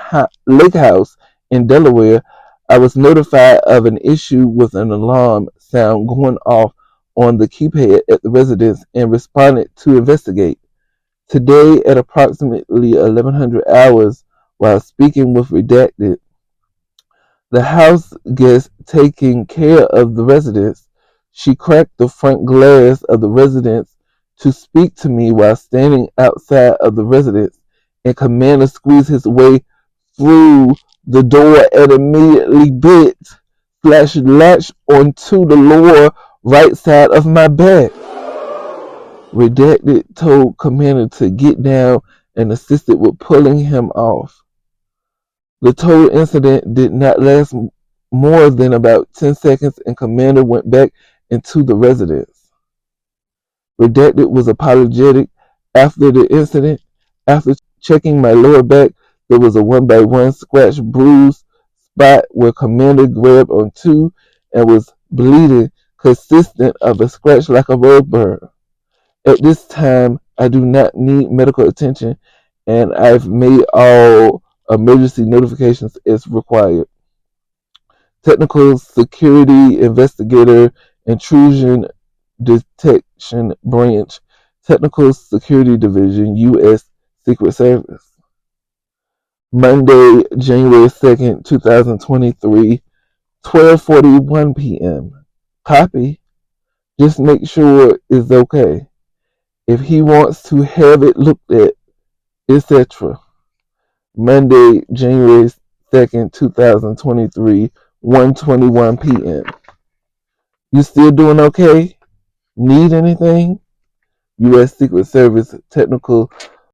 Lake House in Delaware, I was notified of an issue with an alarm sound going off on the keypad at the residence and responded to investigate. Today at approximately 1100 hours, while speaking with Redacted, the house guest taking care of the residence, she cracked the front glass of the residence to speak to me while standing outside of the residence, and Commander squeezed his way through the door and immediately bit/latched onto the lower right side of my back. Redacted told Commander to get down and assisted with pulling him off. The total incident did not last more than about 10 seconds, and Commander went back into the residence. Redacted was apologetic after the incident. After checking my lower back, there was a 1-by-1 scratch bruise spot where Commander grabbed onto and was bleeding, consistent of a scratch like a rug burn. At this time, I do not need medical attention, and I've made all emergency notifications as required. Technical Security Investigator, Intrusion Detection Branch, Technical Security Division, U.S. Secret Service. Monday, January 2nd, 2023, 12:41 p.m. Copy. Just make sure it's okay. If he wants to have it looked at, etc. Monday, January 2nd, 2023, 1:21 p.m. You still doing okay? Need anything? U.S. Secret Service Technical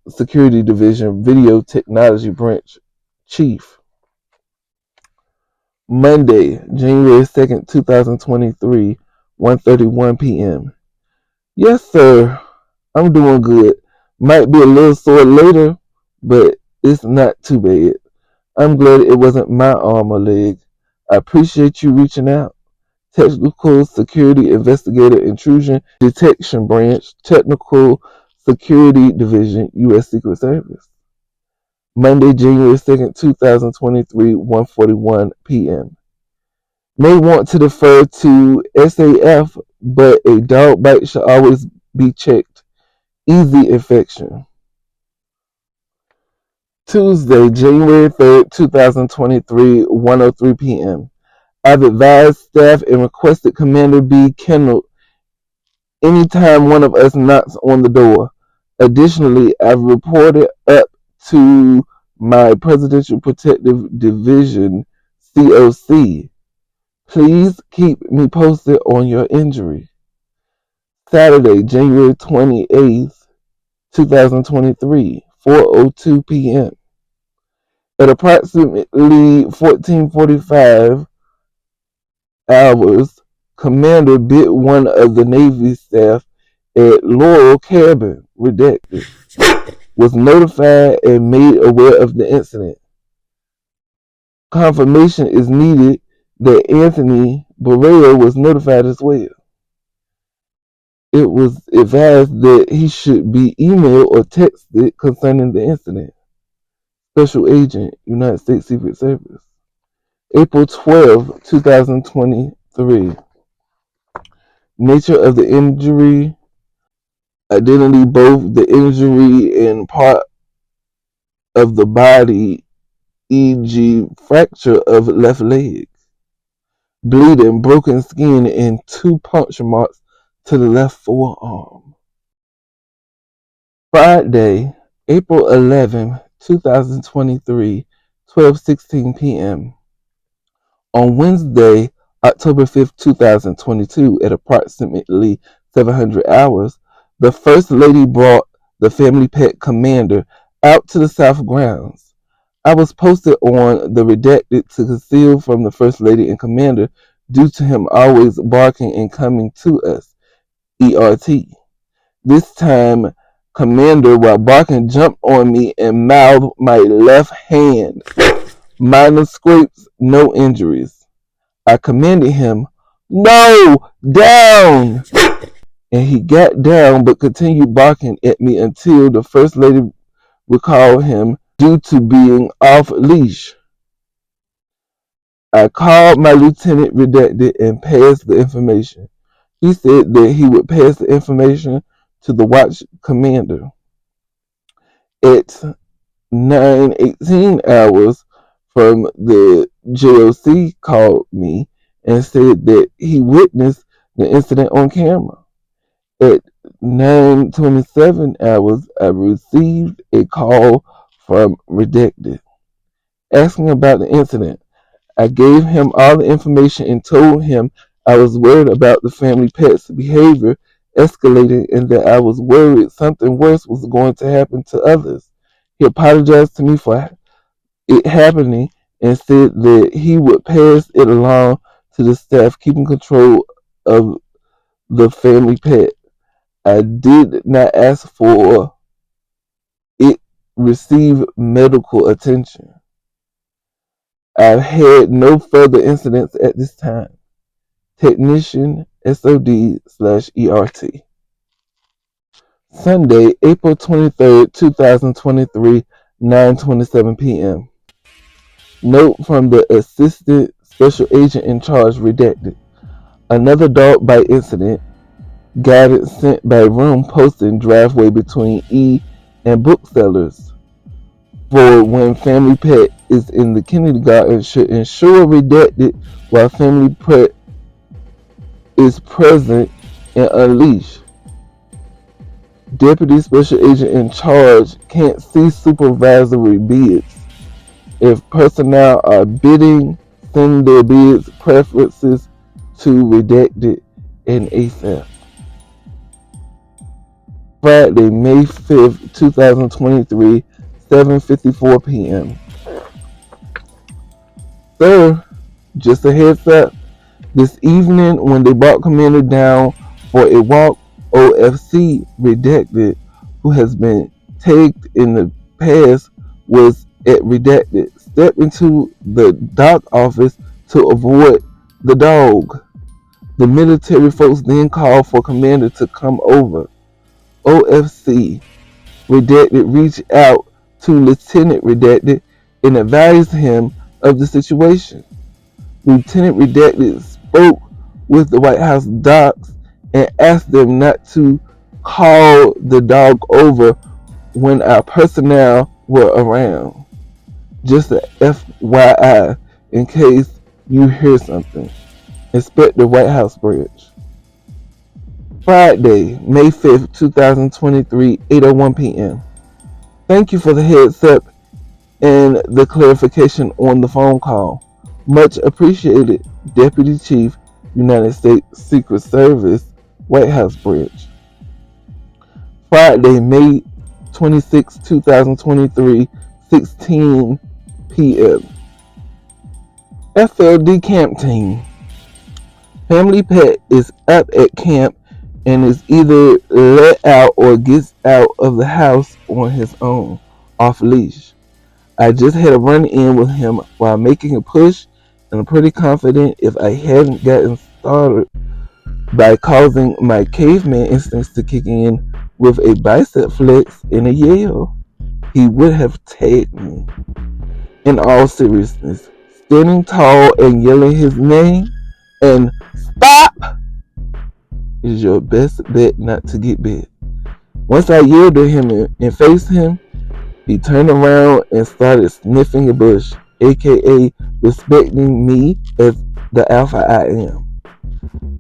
Security Division Video Technology Branch Chief. Monday, January 2nd, 2023, 1:31 p.m. Yes, sir. I'm doing good. Might be a little sore later, but it's not too bad. I'm glad it wasn't my arm or leg. I appreciate you reaching out. Technical Security Investigator Intrusion Detection Branch, Technical Security Division, U.S. Secret Service. Monday, January 2nd, 2023, 1:41 p.m. May want to defer to SAF, but a dog bite should always be checked. Easy infection. Tuesday, January 3rd, 2023, 1:03 p.m. I've advised staff and requested Comander B kenneled anytime one of us knocks on the door. Additionally, I've reported up to my Presidential Protective Division, COC. Please keep me posted on your injury. Saturday, January 28th, 2023, 4:02 p.m. At approximately 14:45 hours, Commander bit one of the Navy staff at Laurel Cabin, redacted, was notified and made aware of the incident. Confirmation is needed that Anthony Barrea was notified as well. It was advised that he should be emailed or texted concerning the incident. Special Agent, United States Secret Service. April 12, 2023. Nature of the injury, identity, both the injury and part of the body, e.g. fracture of left leg, bleeding, broken skin, and 2 puncture marks to the left forearm. Friday, April 11, 2023, 12:16 p.m. On Wednesday, October 5th, 2022, at approximately 700 hours, the First Lady brought the family pet Commander out to the South grounds. I was posted on the redacted to conceal from the First Lady and Commander due to him always barking and coming to us, ERT. This time, Commander, while barking, jumped on me and mouthed my left hand. Minor scrapes, no injuries. I commanded him, "No! Down!" And he got down but continued barking at me until the First Lady recalled him due to being off leash. I called my lieutenant, redacted, and passed the information. He said that he would pass the information to the watch commander. At 9:18 hours from the JOC called me and said that he witnessed the incident on camera. At 9:27 hours, I received a call from redacted asking about the incident. I gave him all the information and told him I was worried about the family pet's behavior escalating and that I was worried something worse was going to happen to others. He apologized to me for it happening and said that he would pass it along to the staff keeping control of the family pet. I did not ask for it receive medical attention. I've had no further incidents at this time. Technician SOD/ERT. Sunday, April 23rd, 2023, 9:27 p.m. Note from the Assistant Special Agent in Charge, redacted. Another dog bite incident. Guidance sent by room posting driveway between E and booksellers for when family pet is in the kindergarten should ensure redacted while family pet is present and unleashed. Deputy Special Agent in charge can't see supervisory bids. If personnel are bidding, send their bids preferences to redacted and ASAP. Friday, May 5th, 2023, 7:54 p.m. Sir, just a heads up. This evening, when they brought Comander down for a walk, OFC Redacted, who has been tagged in the past, was at Redacted, stepped into the dock office to avoid the dog. The military folks then called for Comander to come over. OFC Redacted reached out to Lieutenant Redacted and advised him of the situation. Lieutenant Redacted spoke with the White House docs and asked them not to call the dog over when our personnel were around. Just a FYI in case you hear something. Inspector White House Bridge. Friday, May 5th, 2023, 8:01 p.m. Thank you for the heads up and the clarification on the phone call. Much appreciated, Deputy Chief, United States Secret Service, White House Bridge. Friday, May 26, 2023, 16 p.m. FLD Camp Team. Family pet is up at camp and is either let out or gets out of the house on his own, off leash. I just had a run-in with him while making a push, and I'm pretty confident if I hadn't gotten started by causing my caveman instincts to kick in with a bicep flex and a yell, he would have tagged me. In all seriousness, standing tall and yelling his name and "Stop!" is your best bet not to get bit. Once I yelled at him and faced him, he turned around and started sniffing a bush, aka respecting me as the alpha I am.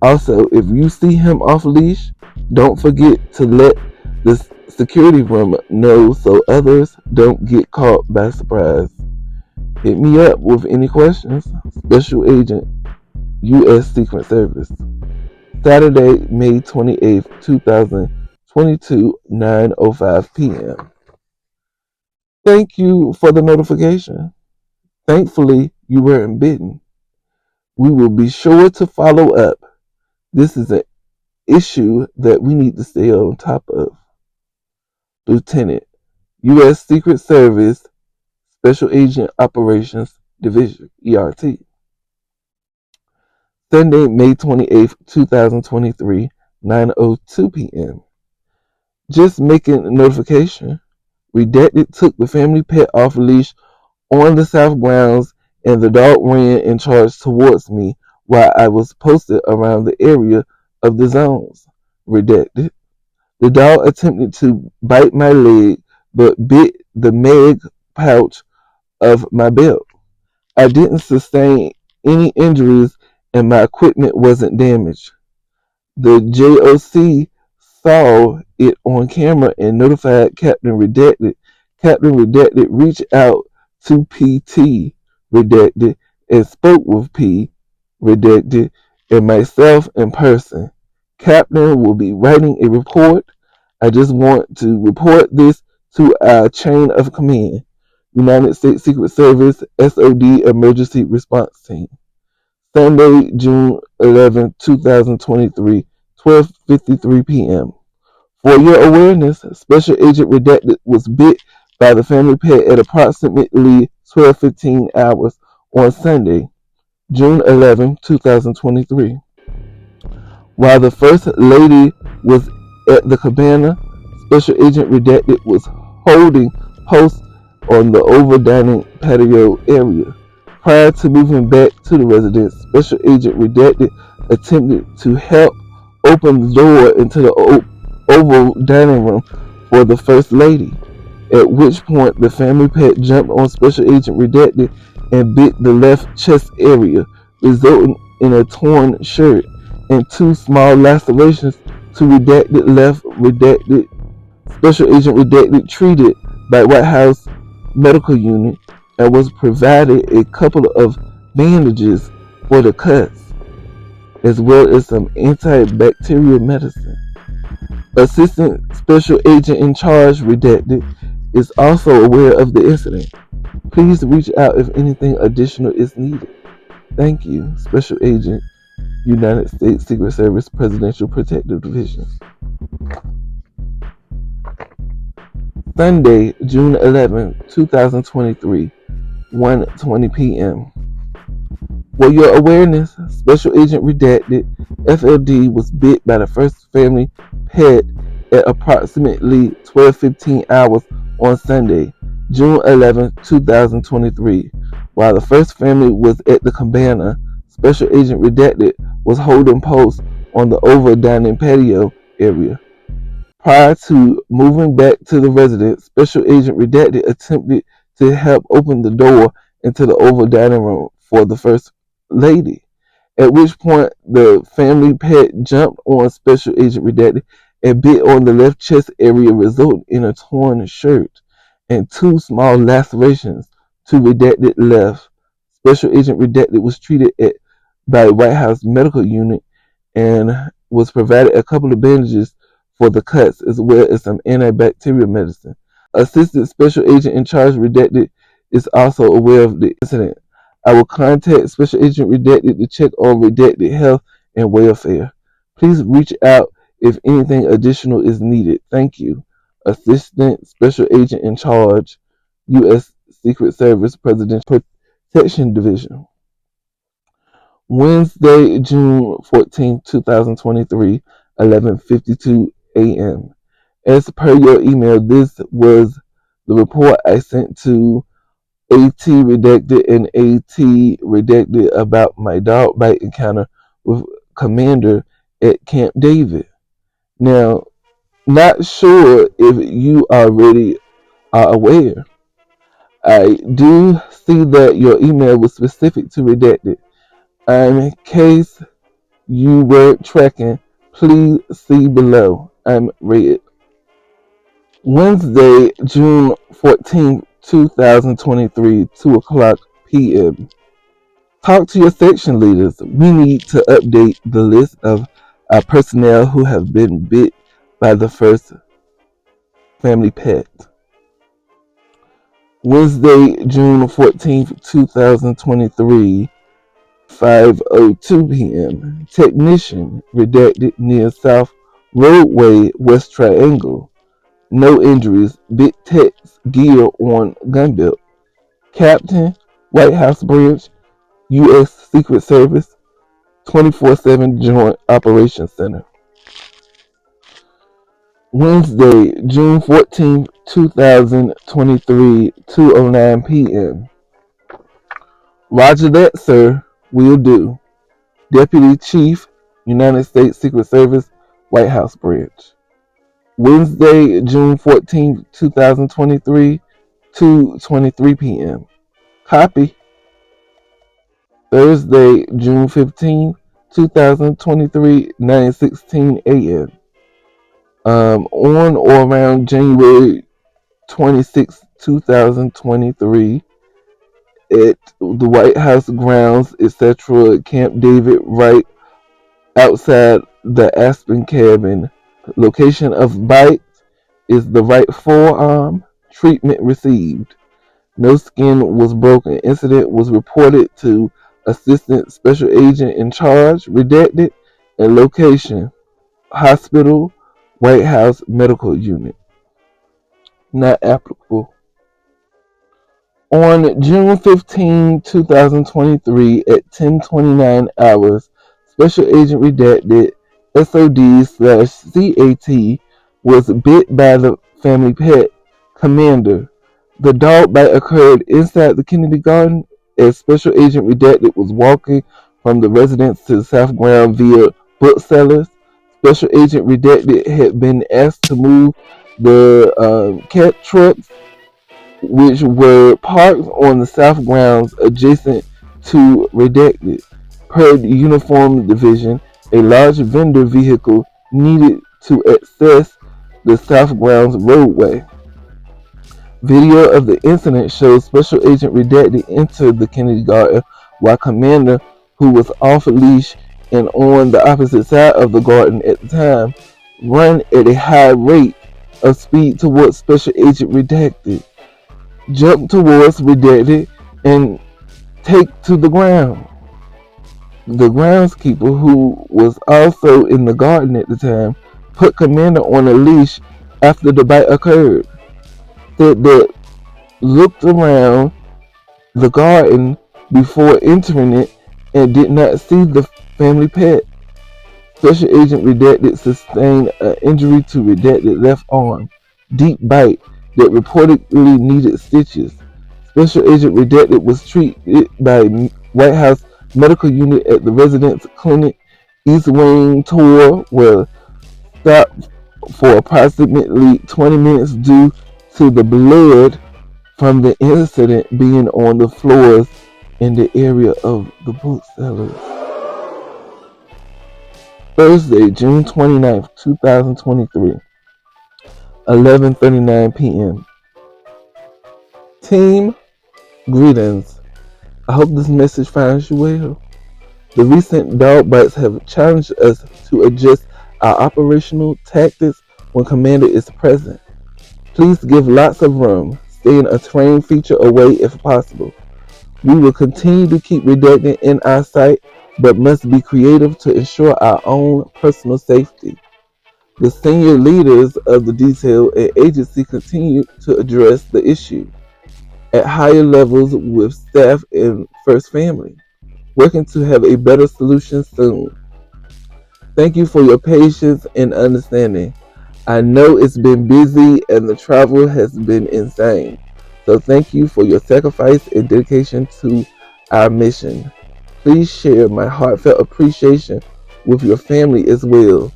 Also, if you see him off leash, don't forget to let the security room know so others don't get caught by surprise. Hit me up with any questions. Special Agent, U.S. Secret Service. Saturday, May 28th, 2022, 9:05 p.m. Thank you for the notification. Thankfully, you weren't bitten. We will be sure to follow up. This is an issue that we need to stay on top of. Lieutenant, U.S. Secret Service, Special Agent Operations Division, ERT. Sunday, May 28th, 2023, 9:02 p.m. Just making a notification. Redacted took the family pet off leash on the south grounds and the dog ran and charged towards me while I was posted around the area of the zones. Redacted. The dog attempted to bite my leg but bit the mag pouch of my belt. I didn't sustain any injuries and my equipment wasn't damaged. The JOC saw it on camera and notified Captain Redacted. Captain Redacted reached out to PT Redacted and spoke with P Redacted and myself in person. Captain will be writing a report. I just want to report this to our chain of command. United States Secret Service SOD Emergency Response Team. Sunday, June 11, 2023, 12:53 p.m. For your awareness, Special Agent Redacted was bit by the family pet at approximately 12:15 hours on Sunday, June 11, 2023. While the First Lady was at the cabana, Special Agent Redacted was holding post on the over dining patio area. Prior to moving back to the residence, Special Agent Redacted attempted to help open the door into the Oval Dining Room for the First Lady, at which point the family pet jumped on Special Agent Redacted and bit the left chest area, resulting in a torn shirt and 2 small lacerations to Redacted left. Redacted Special Agent Redacted treated by White House Medical Unit and was provided a couple of bandages for the cuts, as well as some antibacterial medicine. Assistant Special Agent in Charge Redacted is also aware of the incident. Please reach out if anything additional is needed. Thank you, Special Agent, United States Secret Service Presidential Protective Division. Sunday, June 11, 2023, 1:20 p.m. For your awareness, Special Agent Redacted, FLD, was bit by the first family pet at approximately 12:15 hours on Sunday, June 11, 2023. While the first family was at the cabana, Special Agent Redacted was holding post on the Oval Dining patio area. Prior to moving back to the residence, Special Agent Redacted attempted to help open the door into the Oval Dining Room for the First Lady, at which point the family pet jumped on Special Agent Redacted and bit on the left chest area, resulting in a torn shirt and 2 small lacerations to Redacted left. Special Agent Redacted was treated by White House Medical Unit and was provided a couple of bandages for the cuts, as well as some antibacterial medicine. Assistant Special Agent in Charge Redacted is also aware of the incident. I will contact Special Agent Redacted to check on Redacted health and welfare. Please reach out if anything additional is needed. Thank you. Assistant Special Agent in Charge, U.S. Secret Service Presidential Protection Division. Wednesday, June 14, 2023, 11:52 a.m. As per your email, this was the report I sent to AT Redacted and AT Redacted about my dog bite encounter with Comander at Camp David. Now, not sure if you already are aware. I do see that your email was specific to Redacted. In case you weren't tracking, please see below. I'm Aunrae. Wednesday, June 14, 2023, 2 o'clock p.m. Talk to your section leaders. We need to update the list of our personnel who have been bit by the first family pet. Wednesday, June 14th, 2023, 5:02 p.m. Technician Redacted near South Roadway, West Triangle. No injuries. Bit text gear on gunbelt. Captain, White House Branch, U.S. Secret Service, 24/7 Joint Operations Center. Wednesday, June 14, 2023, 2:09 p.m. Roger that, sir. Will do. Deputy Chief, United States Secret Service, White House Branch. Wednesday, June 14, 2023, 2:23 p.m. Copy. Thursday, June 15, 2023, 9:16 a.m. On or around January 26, 2023, at the White House grounds, etc., Camp David, right outside the Aspen cabin. Location of bite is the right forearm. Treatment received. No skin was broken. Incident was reported to Assistant Special Agent in Charge, Redacted, and location, hospital, White House Medical Unit. Not applicable. On June 15, 2023, at 10:29 hours, Special Agent Redacted, SOD/CAT, was bit by the family pet, Comander. The dog bite occurred inside the Kennedy Garden as Special Agent Redacted was walking from the residence to the South Ground via booksellers. Special Agent Redacted had been asked to move the cat trucks, which were parked on the South Grounds adjacent to Redacted. Per the Uniform Division, a large vendor vehicle needed to access the South Grounds roadway. Video of the incident shows Special Agent Redacted enter the Kennedy Garden while Comander, who was off leash and on the opposite side of the garden at the time, run at a high rate of speed towards Special Agent Redacted, jump towards Redacted, and take to the ground. The groundskeeper, who was also in the garden at the time, put Comander on a leash after the bite occurred. Said that looked around the garden before entering it and did not see the family pet. Special Agent Redacted sustained an injury to Redacted left arm, deep bite that reportedly needed stitches. Special Agent Redacted was treated by White House Medical Unit at the residence clinic East Wing tour, where stopped for approximately 20 minutes due to the blood from the incident being on the floors in the area of the booksellers. Thursday, June 29th, 2023, 11:39 p.m. Team, greetings. I hope this message finds you well. The recent dog bites have challenged us to adjust our operational tactics when Comander is present. Please give lots of room, staying a trained feature away if possible. We will continue to keep Redacted in our sight, but must be creative to ensure our own personal safety. The senior leaders of the detail and agency continue to address the issue at higher levels with staff and First Family, working to have a better solution soon. Thank you for your patience and understanding. I know it's been busy and the travel has been insane. So thank you for your sacrifice and dedication to our mission. Please share my heartfelt appreciation with your family as well.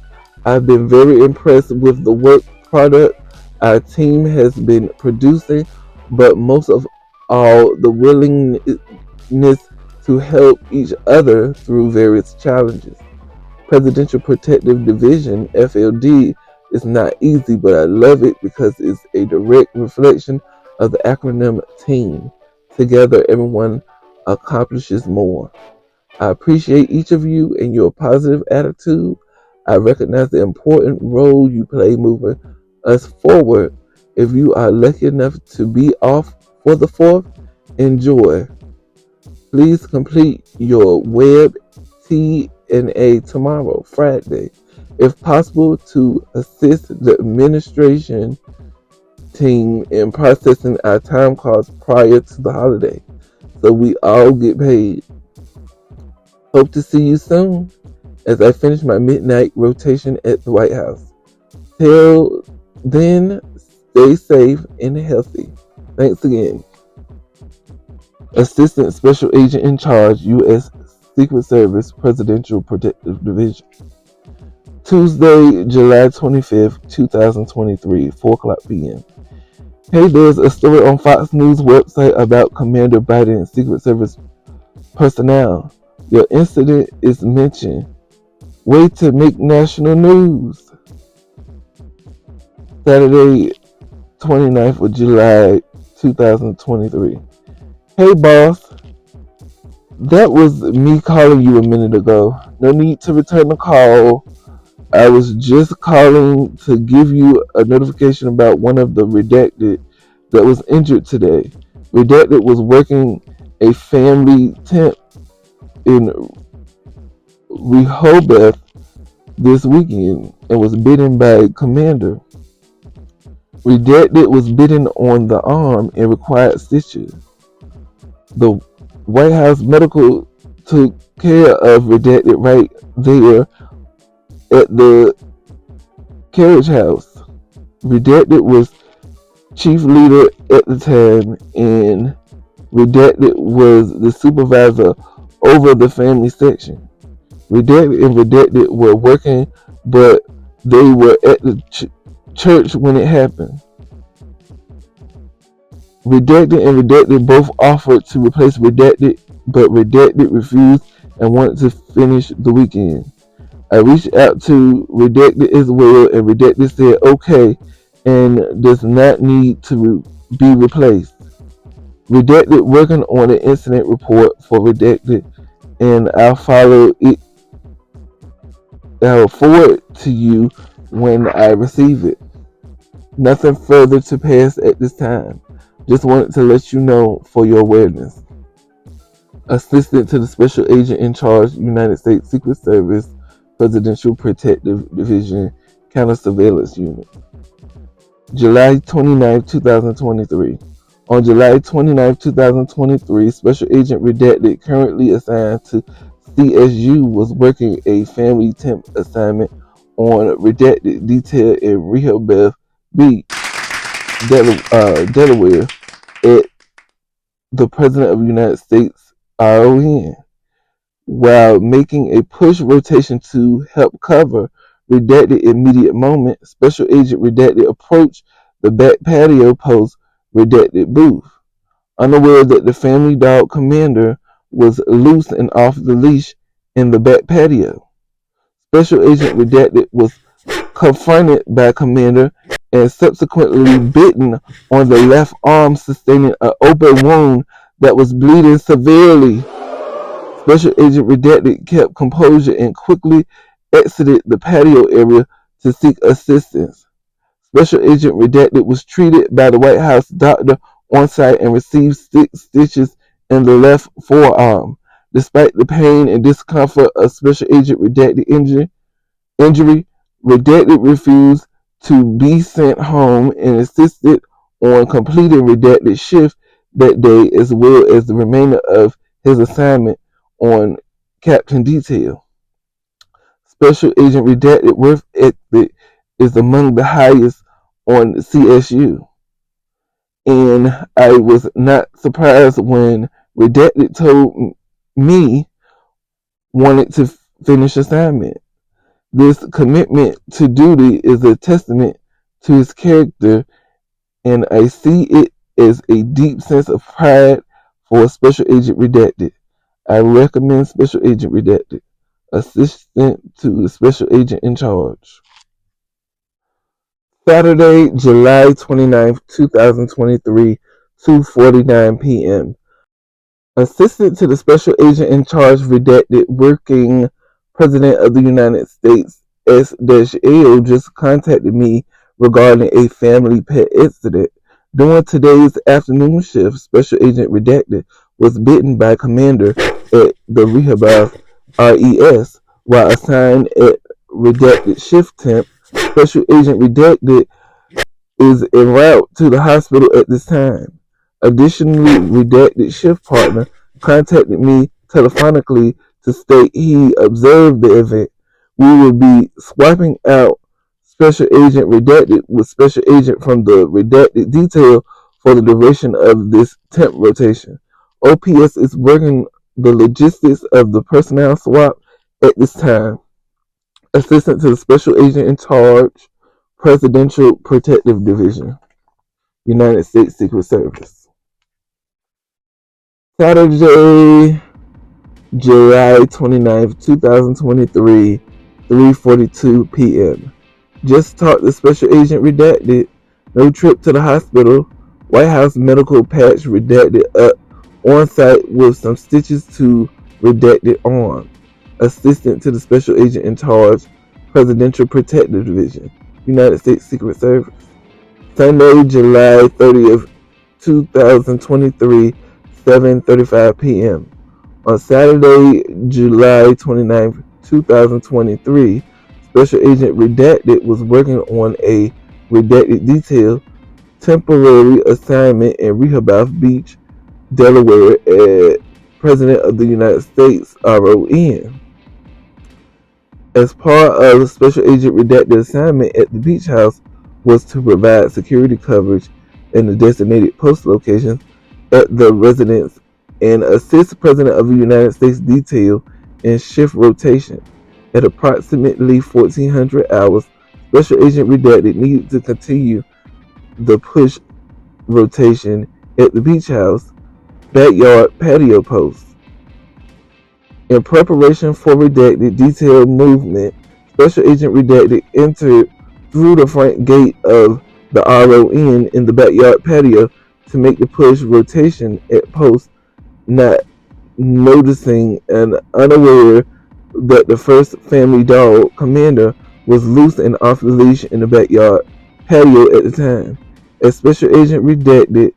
I've been very impressed with the work product our team has been producing, but most of all, the willingness to help each other through various challenges. Presidential Protective Division, FLD, is not easy, but I love it because it's a direct reflection of the acronym TEAM. Together, everyone accomplishes more. I appreciate each of you and your positive attitude. I recognize the important role you play moving us forward. If you are lucky enough to be off for the 4th, enjoy. Please complete your web T&A tomorrow, Friday, if possible, to assist the administration team in processing our time cards prior to the holiday, so we all get paid. Hope to see you soon as I finish my midnight rotation at the White House. Till then, stay safe and healthy. Thanks again. Assistant Special Agent in Charge, U.S. Secret Service, Presidential Protective Division. Tuesday, July 25th, 2023, 4 o'clock p.m. Hey, there's a story on Fox News website about Comander Biden Secret Service personnel. Your incident is mentioned. Way to make national news. Saturday, 29th of July, 2023. Hey, boss. That was me calling you a minute ago. No need to return the call. I was just calling to give you a notification about one of the Redacted that was injured today. Redacted was working a family tent in Rehoboth this weekend and was bitten by Comander. Redacted was bitten on the arm and required stitches. The White House Medical took care of Redacted right there at the carriage house. Redacted was chief leader at the time, and Redacted was the supervisor over the family section. Redacted and Redacted were working, but they were at the church when it happened. Redacted and Redacted both offered to replace Redacted, but Redacted refused and wanted to finish the weekend. I reached out to Redacted as well, and Redacted said okay and does not need to be replaced. Redacted working on an incident report for Redacted, and I'll forward to you when I receive it. Nothing further to pass at this time. Just wanted to let you know for your awareness. Assistant to the Special Agent in Charge, United States Secret Service, Presidential Protective Division, Counter Surveillance Unit. July 29, 2023. On July 29, 2023, Special Agent Redacted, currently assigned to CSU, was working a family temp assignment on Redacted detail in Rehoboth Beach, Delaware, at the President of the United States RON. While making a push rotation to help cover Redacted immediate moment, Special Agent Redacted approached the back patio post Redacted booth, unaware that the family dog Comander was loose and off the leash in the back patio. Special Agent Redacted was confronted by Comander and subsequently bitten on the left arm, sustaining an open wound that was bleeding severely. Special Agent Redacted kept composure and quickly exited the patio area to seek assistance. Special Agent Redacted was treated by the White House doctor on site and received 6 stitches in the left forearm. Despite the pain and discomfort of Special Agent Redacted injury, Redacted refused to be sent home and insisted on completing Redacted's shift that day as well as the remainder of his assignment on Captain Detail. Special Agent Redacted work ethic is among the highest on CSU, and I was not surprised when Redacted told me wanted to finish assignment. This commitment to duty is a testament to his character, and I see it as a deep sense of pride for Special Agent Redacted. I recommend Special Agent Redacted, assistant to the Special Agent in Charge. Saturday, July 29th, 2023, 2:49 p.m. Assistant to the Special Agent in Charge Redacted, working President of the United States S-L just contacted me regarding a family pet incident. During today's afternoon shift, Special Agent Redacted was bitten by Comander at the Rehoboth RES while assigned at Redacted shift temp. Special Agent Redacted is en route to the hospital at this time. Additionally, Redacted shift partner contacted me telephonically to state he observed the event. We will be swapping out Special Agent Redacted with Special Agent from the Redacted detail for the duration of this temp rotation. OPS is working the logistics of the personnel swap at this time. Assistant to the Special Agent in Charge, Presidential Protective Division, United States Secret Service. Saturday, July 29th, 2023, 3:42 p.m. Just talked to Special Agent Redacted. No trip to the hospital. White House medical patch Redacted up on site with some stitches to Redacted arm. Assistant to the Special Agent in Charge, Presidential Protective Division, United States Secret Service. Sunday, July 30th, 2023, 7:35 p.m. On Saturday, July 29th, 2023, Special Agent Redacted was working on a Redacted detail temporary assignment in Rehoboth Beach, Delaware at President of the United States RON. As part of the Special Agent Redacted assignment at the beach house was to provide security coverage in the designated post locations at the residence and assist President of the United States detail in shift rotation. At approximately 1400 hours, Special Agent Redacted needed to continue the push rotation at the beach house backyard patio post. In preparation for Redacted detailed movement, Special Agent Redacted entered through the front gate of the RON in the backyard patio to make the push rotation at post, not noticing and unaware that the first family dog, Comander, was loose and off the leash in the backyard patio at the time. As Special Agent Redacted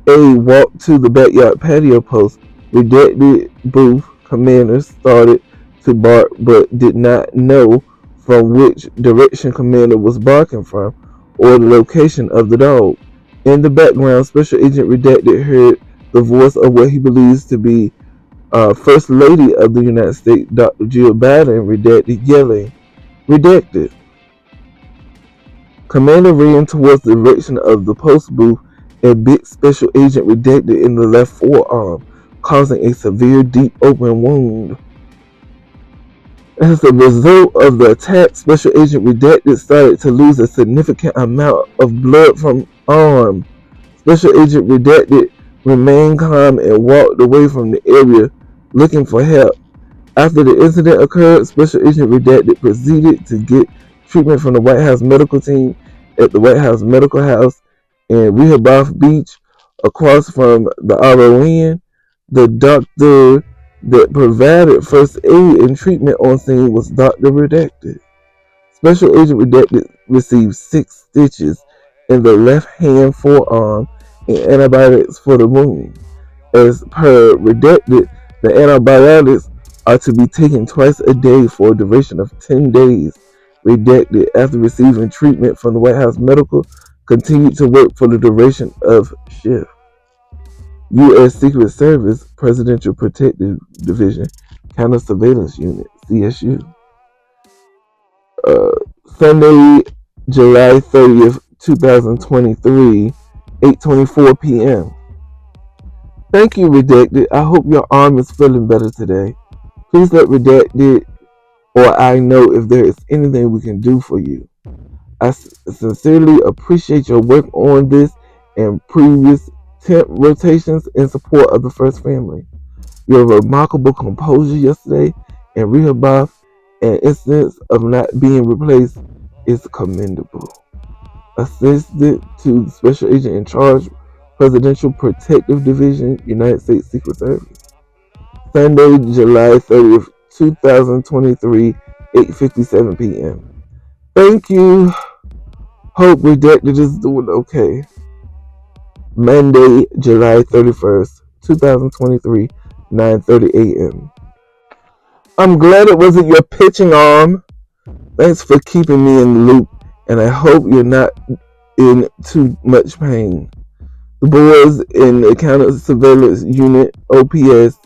A walked to the backyard patio post, Redacted booth Commander started to bark but did not know from which direction Commander was barking from or the location of the dog. In the background, Special Agent Redacted heard the voice of what he believes to be First Lady of the United States, Dr. Jill Biden, Redacted, yelling, "Redacted." Commander ran towards the direction of the post booth and bit Special Agent Redacted in the left forearm, causing a severe deep open wound. As a result of the attack, Special Agent Redacted started to lose a significant amount of blood from arm. Special Agent Redacted remained calm and walked away from the area looking for help. After the incident occurred, Special Agent Redacted proceeded to get treatment from the White House medical team at the White House Medical House in Rehoboth Beach, across from the RON. The doctor that provided first aid and treatment on scene was Dr. Redacted. Special Agent Redacted received 6 stitches in the left hand forearm and antibiotics for the wound. As per Redacted, the antibiotics are to be taken twice a day for a duration of 10 days. Redacted, after receiving treatment from the White House Medical, continued to work for the duration of shift. U.S. Secret Service Presidential Protective Division Counter Surveillance Unit, CSU. Sunday, July 30th, 2023, 8:24 p.m. Thank you, Redacted. I hope your arm is feeling better today. Please let Redacted or I know if there is anything we can do for you. I sincerely appreciate your work on this and previous temp rotations in support of the first family. Your remarkable composure yesterday in Rehoboth and instance of not being replaced is commendable. Assisted to the Special Agent in Charge, Presidential Protective Division, United States Secret Service. Sunday, July 30th, 2023, 8:57 p.m. Thank you. Hope Redacted is doing okay. Monday, July 31st, 2023, 9:30 a.m. I'm glad it wasn't your pitching arm. Thanks for keeping me in the loop, and I hope you're not in too much pain. The boys in the Counter Surveillance Unit, OPS,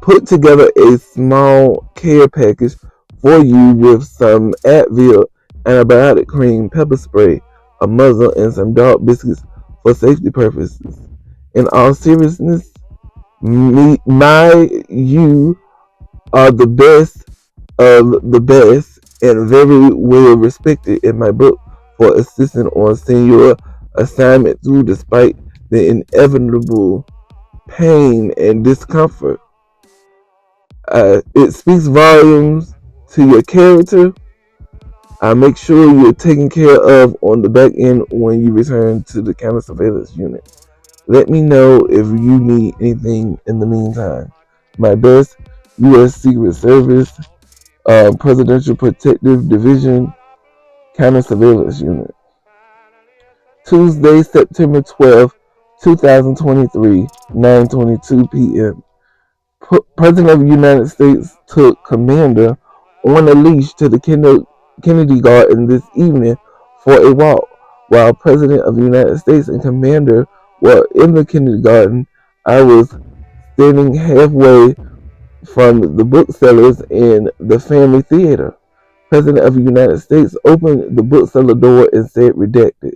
put together a small care package for you with some Advil, antibiotic cream, pepper spray, a muzzle, and some dog biscuits for safety purposes. In all seriousness, you are the best of the best and very well respected in my book for assisting on senior assignment through despite the inevitable pain and discomfort. It speaks volumes to your character. I make sure you're taken care of on the back end when you return to the counter surveillance unit. Let me know if you need anything in the meantime. My best, U.S. Secret Service, Presidential Protective Division, Counter Surveillance Unit. Tuesday, September 12th, 2023, 9:22 p.m. President of the United States took Comander on a leash to the Kennedy Garden this evening for a walk. While President of the United States and Comander were in the Kennedy Garden, I was standing halfway from the booksellers in the Family Theater. President of the United States opened the bookseller door and said, "Redacted."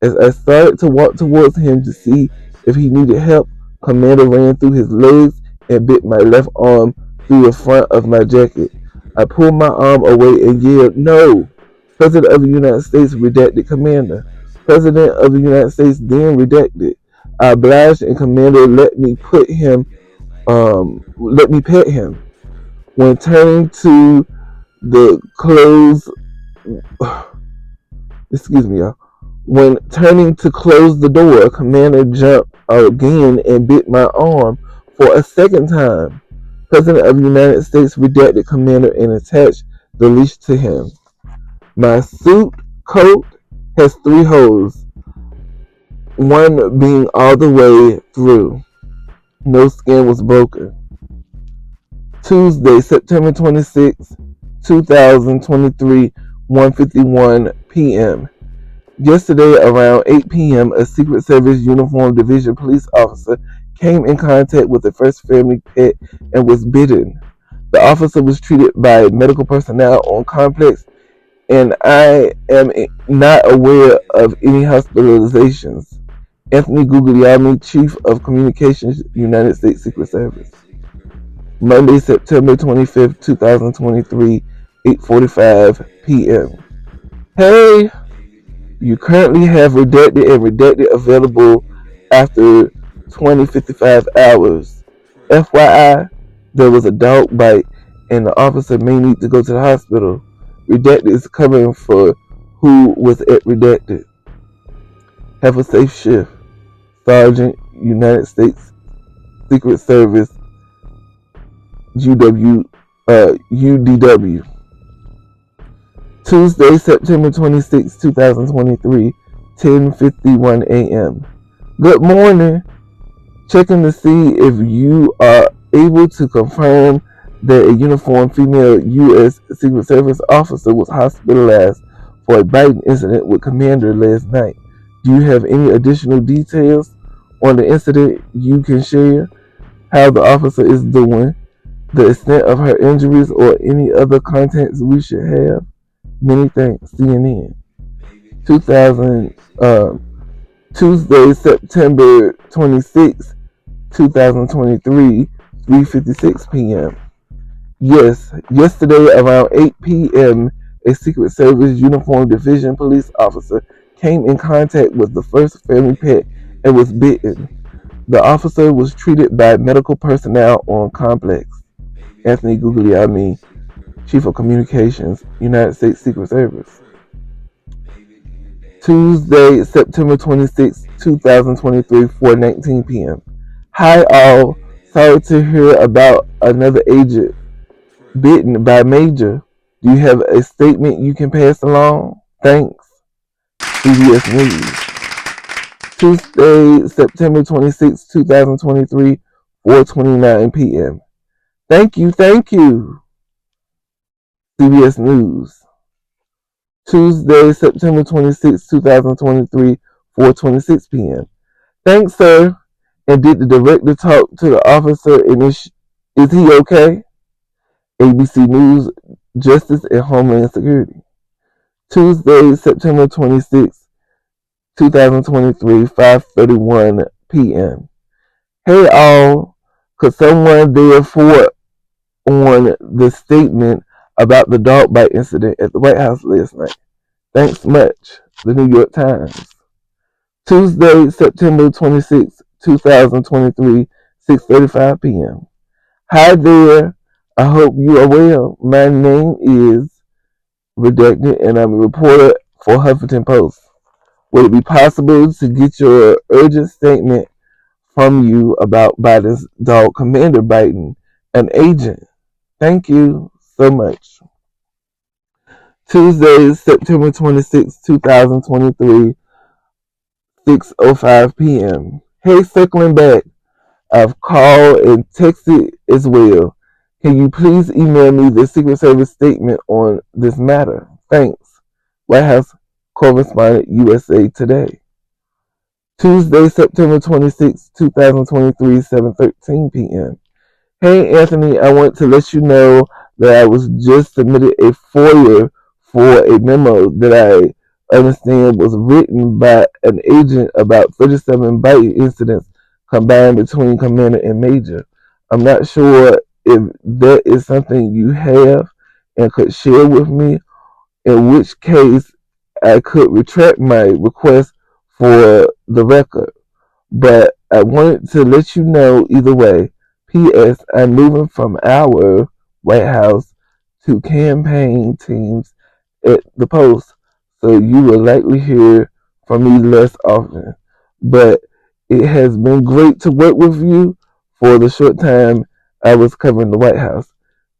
As I started to walk towards him to see if he needed help, Commando ran through his legs and bit my left arm through the front of my jacket. I pulled my arm away and yelled, "No!" President of the United States redacted Commander. President of the United States then redacted. I obliged and Commander let me pet him. When turning to the close excuse me, y'all. When turning to close the door, Commander jumped again and bit my arm for a second time. President of the United States redacted Commander and attached the leash to him. My suit coat has 3 holes, one being all the way through. No skin was broken. Tuesday, September 26, 2023, 1:51 p.m. Yesterday around 8 p.m., a Secret Service Uniform Division police officer came in contact with the first family pet and was bitten. The officer was treated by medical personnel on complex, and I am not aware of any hospitalizations. Anthony Guglielmi, Chief of Communications, United States Secret Service. Monday, September 25th, 2023, 8:45 p.m. Hey! You currently have redacted available after 20:55 hours. FYI, there was a dog bite and the officer may need to go to the hospital. Redacted is covering for who was at redacted. Have a safe shift. Sergeant, United States Secret Service, UDW. Tuesday, September 26, 2023, 10:51 a.m. Good morning. Checking to see if you are able to confirm that a uniformed female U.S. Secret Service officer was hospitalized for a biting incident with Commander last night. Do you have any additional details on the incident you can share? How the officer is doing? The extent of her injuries or any other contacts we should have? Many thanks, CNN. Tuesday, September 26, 2023, 3:56 p.m. Yes, yesterday around 8 p.m., a Secret Service Uniform Division police officer came in contact with the first family pet and was bitten. The officer was treated by medical personnel on complex. Anthony Guglielmi, Chief of Communications, United States Secret Service. Tuesday, September 26, 2023, 4:19 p.m. Hi all. Sorry to hear about another agent bitten by Major. Do you have a statement you can pass along? Thanks. CBS News. Tuesday, September 26, 2023, 4:29 p.m. Thank you. CBS News. Tuesday, September 26, 2023, 4:26 p.m. Thanks, sir. And did the director talk to the officer and is he okay? ABC News, Justice and Homeland Security. Tuesday, September 26, 2023, 5:31 p.m. Hey all, could someone therefore on the statement about the dog bite incident at the White House last night? Thanks much. The New York Times. Tuesday, September 26, 2023, 6:35 p.m. Hi there. I hope you are well. My name is redacted and I'm a reporter for Huffington Post. Would it be possible to get your urgent statement from you about Biden's dog Comander Biden, an agent? Thank you so much. Tuesday, September 26, 2023, 6:05 p.m. Hey, circling back. I've called and texted as well. Can you please email me the Secret Service statement on this matter? Thanks. White House Correspondent, USA Today. Tuesday, September 26, 2023, 7:13 p.m. Hey, Anthony, I want to let you know that I was just submitted a FOIA for a memo that I understand was written by an agent about 37 biting incidents combined between commander and major. I'm not sure if that is something you have and could share with me, in which case I could retract my request for the record. But I wanted to let you know either way. P.S. I'm moving from our White House to campaign teams at the Post, so you will likely hear from me less often. But it has been great to work with you for the short time I was covering the White House.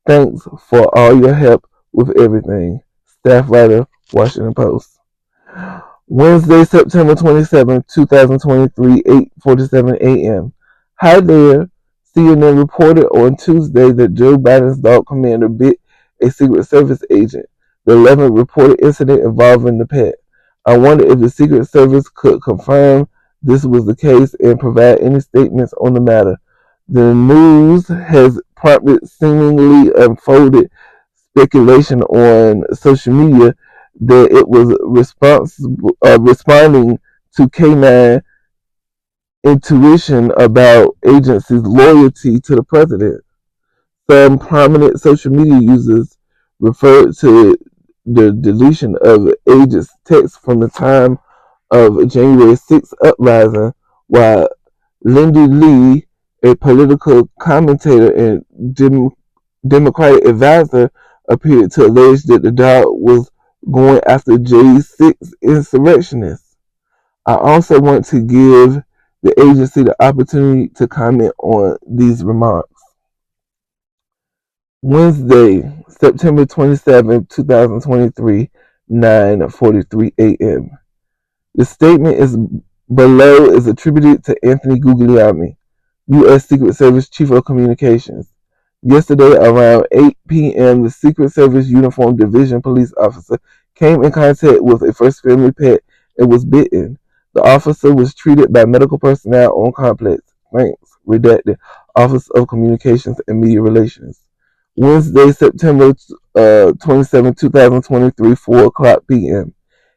Thanks for all your help with everything. Staff writer, Washington Post. Wednesday, September 27, 2023, 8:47 a.m. Hi there. CNN reported on Tuesday that Joe Biden's dog Comander bit a Secret Service agent, the 11th reported incident involving the pet. I wonder if the Secret Service could confirm this was the case and provide any statements on the matter. The news has prompted seemingly unfolded speculation on social media that it was responding to canine intuition about agency's loyalty to the president. Some prominent social media users referred to the deletion of agents' text from the time of January 6th uprising, while Lindy Lee, a political commentator and Democratic advisor, appeared to allege that the dog was going after J6 insurrectionists. I also want to give the agency the opportunity to comment on these remarks. Wednesday, September 27, 2023, 9:43 a.m. The statement is below is attributed to Anthony Guglielmi, U.S. Secret Service Chief of Communications. Yesterday, around 8 p.m., the Secret Service Uniform Division police officer came in contact with a first family pet and was bitten. The officer was treated by medical personnel on complex. Thanks. Redacted. Office of Communications and Media Relations. Wednesday, September 27, 2023, 4 o'clock p.m.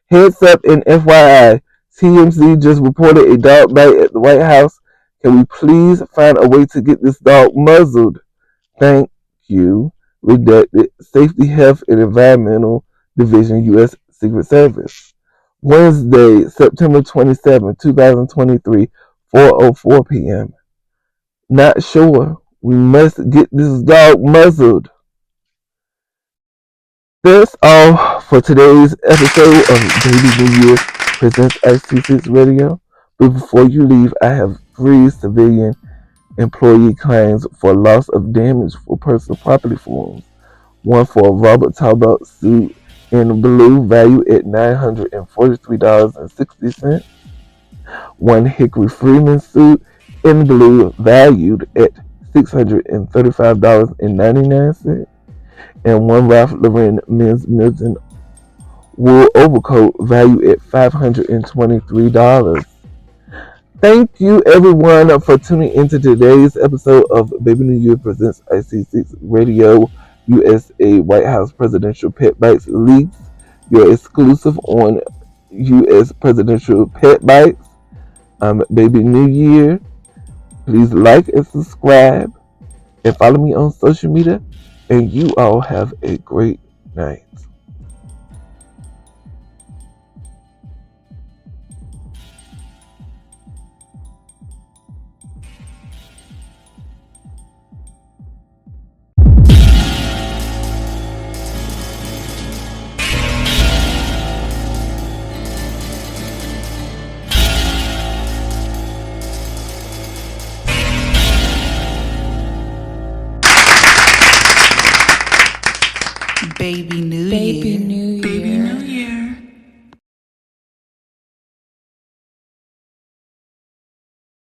Heads up and FYI, TMZ just reported a dog bite at the White House. Can we please find a way to get this dog muzzled? Thank you. Redacted. Safety, Health, and Environmental Division, U.S. Secret Service. Wednesday, September 27, 2023, 4:04 p.m. Not sure. We must get this dog muzzled. That's all for today's episode of Bae B New Year presents IC6 Radio. But before you leave, I have 3 civilian employee claims for loss of damage for personal property forms. One for a Robert Talbot suit in blue valued at $943.60. One Hickory Freeman suit in blue valued at $635.99. And one Ralph Lauren men's Milton wool overcoat valued at $523. Thank you everyone for tuning into today's episode of Bae B New Year presents IC6 Radio USA White House Presidential Pet Bites Leaks, your exclusive on U.S. Presidential Pet Bites. I'm Bae B New Year. Please like and subscribe and follow me on social media. And you all have a great night. Baby.